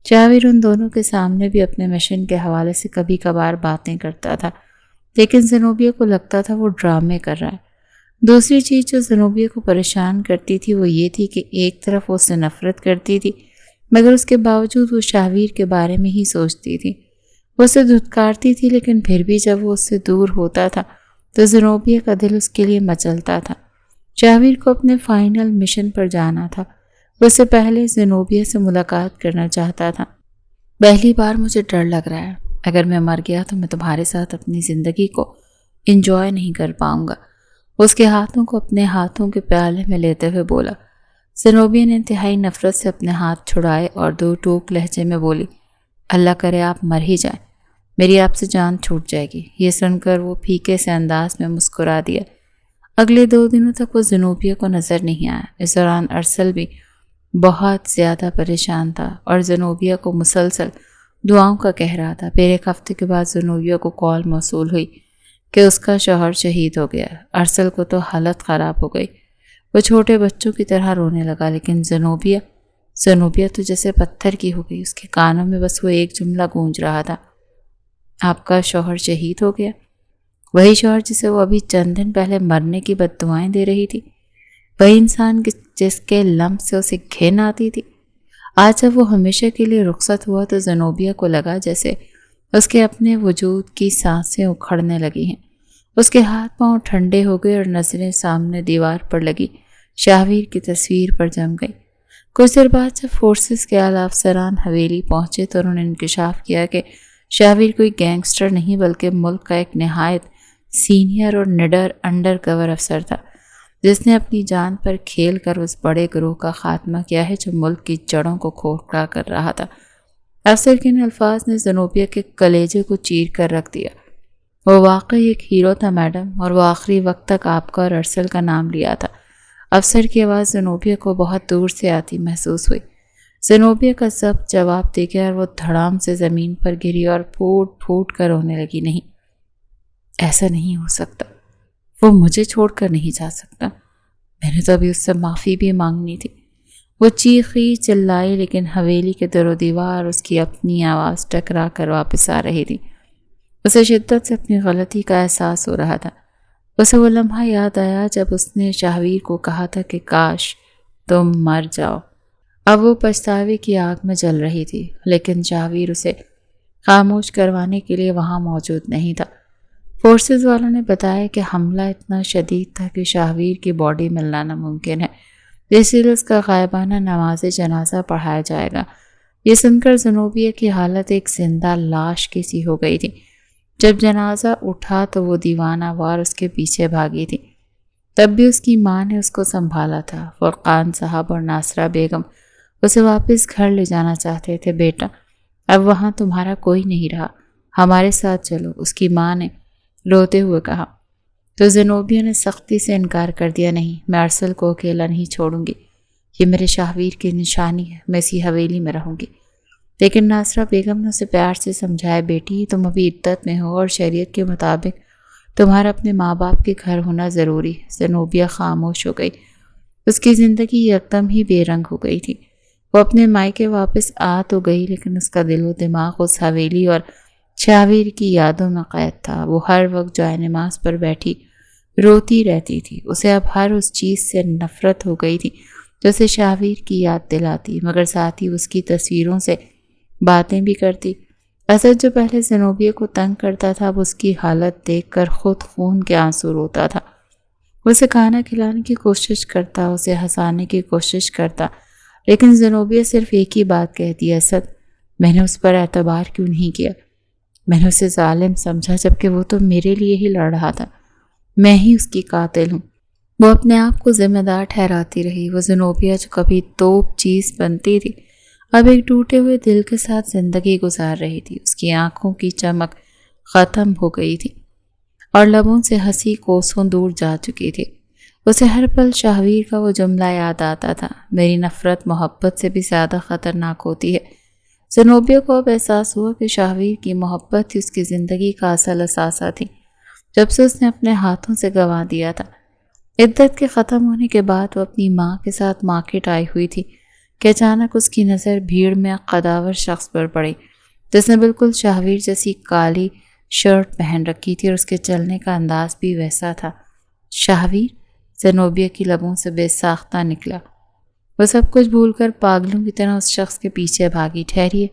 شاویر ان دونوں کے سامنے بھی اپنے مشن کے حوالے سے کبھی کبھار باتیں کرتا تھا، لیکن زینوبیا کو لگتا تھا وہ ڈرامے کر رہا ہے۔ دوسری چیز جو زینوبیا کو پریشان کرتی تھی وہ یہ تھی کہ ایک طرف وہ اس سے نفرت کرتی تھی مگر اس کے باوجود وہ شاویر کے بارے میں ہی سوچتی تھی۔ وہ اسے دھتکارتی تھی لیکن پھر بھی جب وہ اس سے دور ہوتا تھا تو زینوبیا کا دل اس کے لیے مچلتا تھا۔ شاویر کو اپنے فائنل مشن پر جانا تھا۔ وہ اس سے پہلے زینوبیا سے ملاقات کرنا چاہتا تھا۔ پہلی بار مجھے ڈر لگ رہا ہے، اگر میں مر گیا تو میں تمہارے ساتھ اپنی زندگی کو انجوائے نہیں کر پاؤں گا۔ اس کے ہاتھوں کو اپنے ہاتھوں کے پیالے میں لیتے ہوئے بولا۔ زینوبیا نے انتہائی نفرت سے اپنے ہاتھ چھڑائے اور دو ٹوک لہجے میں بولی، اللہ کرے آپ مر ہی جائیں، میری آپ سے جان چھوٹ جائے گی۔ یہ سن کر وہ پھیکے سے انداز میں مسکرا دیا۔ اگلے 2 دنوں تک وہ زینوبیا کو نظر نہیں آیا۔ اس دوران ارسل بھی بہت زیادہ پریشان تھا اور زینوبیا کو مسلسل دعاؤں کا کہہ رہا تھا۔ پھر 1 ہفتے کے بعد زینوبیا کو کال موصول ہوئی کہ اس کا شوہر شہید ہو گیا۔ ارسل کو تو حالت خراب ہو گئی، وہ چھوٹے بچوں کی طرح رونے لگا، لیکن زینوبیا تو جیسے پتھر کی ہو گئی۔ اس کے کانوں میں بس وہ ایک جملہ گونج رہا تھا، آپ کا شوہر شہید ہو گیا؟ وہی شوہر جسے وہ ابھی چند دن پہلے مرنے کی بد دعائیں دے رہی تھی، وہی انسان جس کے لمس سے اسے گھن آتی تھی۔ آج جب وہ ہمیشہ کے لیے رخصت ہوا تو زینوبیا کو لگا جیسے اس کے اپنے وجود کی سانسیں اکھڑنے لگی ہیں۔ اس کے ہاتھ پاؤں ٹھنڈے ہو گئے اور نظریں سامنے دیوار پر لگی شاویر کی تصویر پر جم گئی۔ کچھ دیر بعد جب فورسز کے اعلیٰ افسران حویلی پہنچے تو انہوں نے انکشاف کیا کہ شاویر کوئی گینگسٹر نہیں بلکہ ملک کا ایک نہایت سینئر اور نڈر انڈر کور افسر تھا، جس نے اپنی جان پر کھیل کر اس بڑے گروہ کا خاتمہ کیا ہے جو ملک کی جڑوں کو کھوکھلا کر رہا تھا۔ افسر کے ان الفاظ نے زینوبیا کے کلیجے کو چیر کر رکھ دیا۔ وہ واقعی ایک ہیرو تھا میڈم، اور وہ آخری وقت تک آپ کا اور ارسل کا نام لیا تھا۔ افسر کی آواز زینوبیا کو بہت دور سے آتی محسوس ہوئی۔ زینوبیا کا ضبط جواب دے گیا اور وہ دھڑام سے زمین پر گری اور پھوٹ پھوٹ کر رونے لگی۔ نہیں، ایسا نہیں ہو سکتا، وہ مجھے چھوڑ کر نہیں جا سکتا، میں نے تو ابھی اس سے معافی بھی مانگنی تھی۔ وہ چیخی چلائی لیکن حویلی کے در و دیوار اس کی اپنی آواز ٹکرا کر واپس آ رہی تھی۔ اسے شدت سے اپنی غلطی کا احساس ہو رہا تھا۔ اسے وہ لمحہ یاد آیا جب اس نے شاویر کو کہا تھا کہ کاش تم مر جاؤ۔ اب وہ پچھتاوے کی آگ میں جل رہی تھی، لیکن شاویر اسے خاموش کروانے کے لیے وہاں موجود نہیں تھا۔ فورسز والوں نے بتایا کہ حملہ اتنا شدید تھا کہ شاویر کی باڈی ملنا ناممکن ہے، اس لیے اس کا غائبانہ نماز جنازہ پڑھایا جائے گا۔ یہ سن کر زینوبیا کی حالت ایک زندہ لاش کی سی ہو گئی تھی۔ جب جنازہ اٹھا تو وہ دیوانہ وار اس کے پیچھے بھاگی تھی۔ تب بھی اس کی ماں نے اس کو سنبھالا تھا۔ فرقان صاحب اور ناصرہ بیگم اسے واپس گھر لے جانا چاہتے تھے۔ بیٹا اب وہاں تمہارا کوئی نہیں رہا، ہمارے ساتھ چلو، اس کی ماں نے روتے ہوئے کہا۔ تو زینوبیہ نے سختی سے انکار کر دیا، نہیں، میں ارسل کو اکیلا نہیں چھوڑوں گی، یہ میرے شاہویر کی نشانی ہے، میں اسی حویلی میں رہوں گی۔ لیکن ناصرہ بیگم نے اسے پیار سے سمجھایا، بیٹی تم ابھی عدت میں ہو اور شریعت کے مطابق تمہارا اپنے ماں باپ کے گھر ہونا ضروری ہے۔ زینوبیہ خاموش ہو گئی، اس کی زندگی یکدم ہی بے رنگ ہو گئی تھی۔ وہ اپنے مائکے واپس آ تو گئی، لیکن اس کا دل و دماغ اس حویلی اور شاہویر کی یادوں میں قید تھا۔ وہ ہر وقت جائے نماز پر بیٹھی روتی رہتی تھی۔ اسے اب ہر اس چیز سے نفرت ہو گئی تھی جو اسے شاہویر کی یاد دلاتی، مگر ساتھ ہی اس کی تصویروں سے باتیں بھی کرتی۔ اسد جو پہلے زینوبیہ کو تنگ کرتا تھا، اب اس کی حالت دیکھ کر خود خون کے آنسو روتا تھا۔ اسے کھانا کھلانے کی کوشش کرتا، اسے ہنسانے کی کوشش کرتا، لیکن زینوبیہ صرف ایک ہی بات کہتی، اسد میں نے اس پر اعتبار کیوں نہیں کیا؟ میں نے اسے ظالم سمجھا جبکہ وہ تو میرے لیے ہی لڑ رہا تھا، میں ہی اس کی قاتل ہوں۔ وہ اپنے آپ کو ذمہ دار ٹھہراتی رہی۔ وہ زینوبیہ جو کبھی توپ چیز بنتی تھی، اب ایک ٹوٹے ہوئے دل کے ساتھ زندگی گزار رہی تھی۔ اس کی آنکھوں کی چمک ختم ہو گئی تھی اور لبوں سے ہنسی کوسوں دور جا چکی تھی۔ اسے ہر پل شاہویر کا وہ جملہ یاد آتا تھا، میری نفرت محبت سے بھی زیادہ خطرناک ہوتی ہے۔ زینوبیہ کو اب احساس ہوا کہ شاہویر کی محبت ہی اس کی زندگی کا اصل اثاثہ تھی، جب سے اس نے اپنے ہاتھوں سے گنوا دیا تھا۔ عدت کے ختم ہونے کے بعد وہ اپنی ماں کے ساتھ مارکیٹ آئی ہوئی تھی کہ اچانک اس کی نظر بھیڑ میں قداور شخص پر پڑی، جس نے بالکل شاہویر جیسی کالی شرٹ پہن رکھی تھی اور اس کے چلنے کا انداز بھی ویسا تھا۔ شاہویر؟ زینوبیہ کی لبوں سے بے ساختہ نکلا۔ وہ سب کچھ بھول کر پاگلوں کی طرح اس شخص کے پیچھے بھاگی۔ ٹھہریے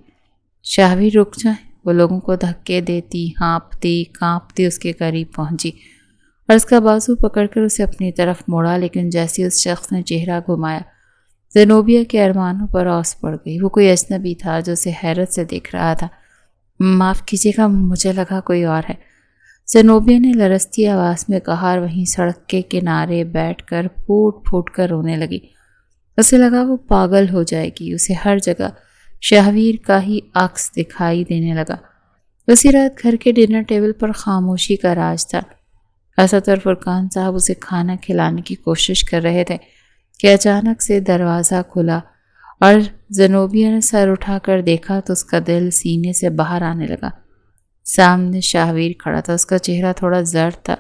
شاہویر، رک جائیں۔ وہ لوگوں کو دھکے دیتی، ہانپتی کانپتی اس کے قریب پہنچی اور اس کا بازو پکڑ کر اسے اپنی طرف موڑا، لیکن جیسے اس شخص نے چہرہ گھمایا، زینوبیہ کے ارمانوں پر اوس پڑ گئی۔ وہ کوئی اجنبی تھا جو اسے حیرت سے دیکھ رہا تھا۔ معاف کیجیے گا، مجھے لگا کوئی اور ہے، زینوبیہ نے لرزتی آواز میں کہا، اور وہیں سڑک کے کنارے بیٹھ کر پھوٹ پھوٹ کر رونے لگی۔ اسے لگا وہ پاگل ہو جائے گی۔ اسے ہر جگہ شاہویر کا ہی عکس دکھائی دینے لگا۔ اسی رات گھر کے ڈنر ٹیبل پر خاموشی کا راج تھا۔ اسد اور فرقان صاحب اسے کھانا کھلانے کی کوشش کر رہے تھے کہ اچانک سے دروازہ کھلا اور زینوبیہ نے سر اٹھا کر دیکھا تو اس کا دل سینے سے باہر آنے لگا۔ سامنے شاہویر کھڑا تھا، اس کا چہرہ تھوڑا زرد تھا،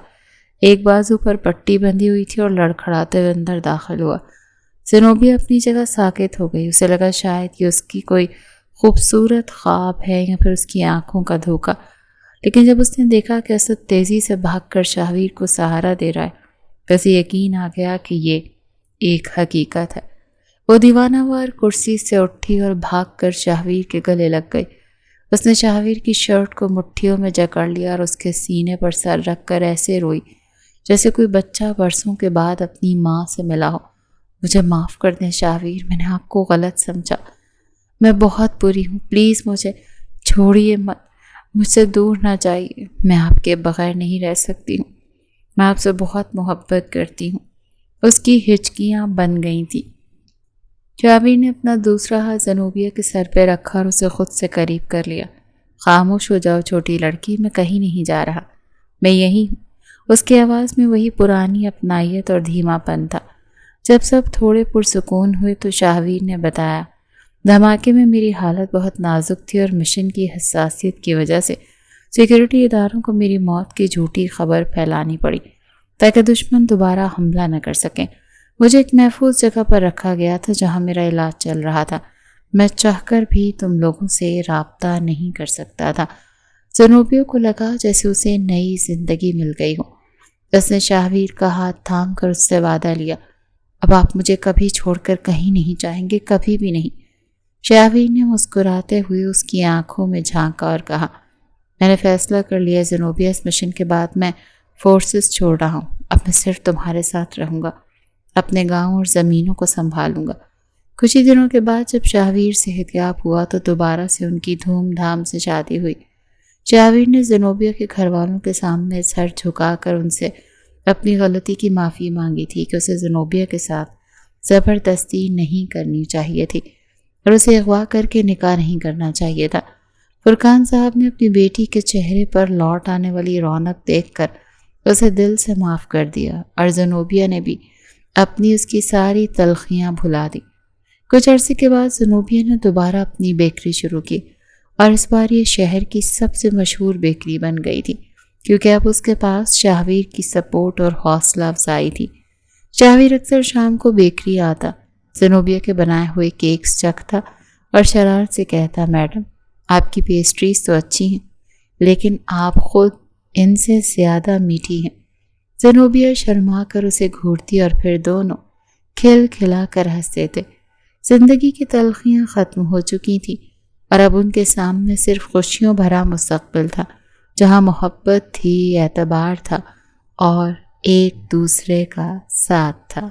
ایک بازو پر پٹی بندھی ہوئی تھی اور لڑکھڑاتے ہوئے اندر داخل ہوا۔ زینوبیہ اپنی جگہ ساکت ہو گئی۔ اسے لگا شاید یہ اس کی کوئی خوبصورت خواب ہے یا پھر اس کی آنکھوں کا دھوکہ، لیکن جب اس نے دیکھا کہ اسد تیزی سے بھاگ کر شاہویر کو سہارا دے رہا ہے تو اسے یقین آ گیا کہ یہ ایک حقیقت ہے۔ وہ دیوانہ وار کرسی سے اٹھی اور بھاگ کر شاہویر کے گلے لگ گئی۔ اس نے شاہویر کی شرٹ کو مٹھیوں میں جکڑ لیا اور اس کے سینے پر سر رکھ کر ایسے روئی جیسے کوئی بچہ برسوں کے بعد اپنی ماں سے ملا ہو۔ مجھے معاف کر دیں شاہویر، میں نے آپ کو غلط سمجھا، میں بہت بری ہوں، پلیز مجھے چھوڑیے مت، مجھ سے دور نہ جائیے، میں آپ کے بغیر نہیں رہ سکتی ہوں، میں آپ سے بہت محبت کرتی ہوں۔ اس کی ہچکیاں بن گئی تھیں۔ شاہویر نے اپنا دوسرا ہاتھ زینوبیہ کے سر پہ رکھا اور اسے خود سے قریب کر لیا۔ خاموش ہو جاؤ چھوٹی لڑکی، میں کہیں نہیں جا رہا، میں یہی ہوں۔ اس کی آواز میں وہی پرانی اپنائیت اور دھیما پن تھا۔ جب سب تھوڑے پرسکون ہوئے تو شاہویر نے بتایا، دھماکے میں میری حالت بہت نازک تھی اور مشن کی حساسیت کی وجہ سے سیکیورٹی اداروں کو میری موت کی جھوٹی خبر پھیلانی پڑی تاکہ دشمن دوبارہ حملہ نہ کر سکیں۔ مجھے ایک محفوظ جگہ پر رکھا گیا تھا جہاں میرا علاج چل رہا تھا، میں چاہ کر بھی تم لوگوں سے رابطہ نہیں کر سکتا تھا۔ زینوبیہ کو لگا جیسے اسے نئی زندگی مل گئی ہو۔ اس نے شاہویر کا ہاتھ تھام کر اس سے وعدہ لیا، اب آپ مجھے کبھی چھوڑ کر کہیں نہیں جائیں گے، کبھی بھی نہیں۔ شاہویر نے مسکراتے ہوئے اس کی آنکھوں میں جھانکا اور کہا، میں نے فیصلہ کر لیا زینوبیہ، اس مشن کے بعد میں فورسز چھوڑ رہا ہوں، اب میں صرف تمہارے ساتھ رہوں گا، اپنے گاؤں اور زمینوں کو سنبھالوں گا۔ کچھ ہی دنوں کے بعد جب شاہویر صحتیاب ہوا تو دوبارہ سے ان کی دھوم دھام سے شادی ہوئی۔ شاہویر نے زینوبیہ کے گھر والوں کے سامنے سر جھکا کر ان سے اپنی غلطی کی معافی مانگی تھی کہ اسے زنوبیہ کے ساتھ زبردستی نہیں کرنی چاہیے تھی اور اسے اغوا کر کے نکاح نہیں کرنا چاہیے تھا۔ فرقان صاحب نے اپنی بیٹی کے چہرے پر لوٹ آنے والی رونق دیکھ کر اسے دل سے معاف کر دیا اور زنوبیہ نے بھی اپنی اس کی ساری تلخیاں بھلا دی۔ کچھ عرصے کے بعد زنوبیہ نے دوبارہ اپنی بیکری شروع کی اور اس بار یہ شہر کی سب سے مشہور بیکری بن گئی تھی، کیونکہ اب اس کے پاس شاہویر کی سپورٹ اور حوصلہ افزائی تھی۔ شاہویر اکثر شام کو بیکری آتا، زنوبیہ کے بنائے ہوئے کیکس چکھتا اور شرارت سے کہتا، میڈم آپ کی پیسٹریز تو اچھی ہیں لیکن آپ خود ان سے زیادہ میٹھی ہیں۔ زنوبیہ شرما کر اسے گھورتی اور پھر دونوں کھل کھلا کر ہنستے تھے۔ زندگی کی تلخیاں ختم ہو چکی تھیں اور اب ان کے سامنے صرف خوشیوں بھرا مستقبل تھا، جہاں محبت تھی، اعتبار تھا اور ایک دوسرے کا ساتھ تھا۔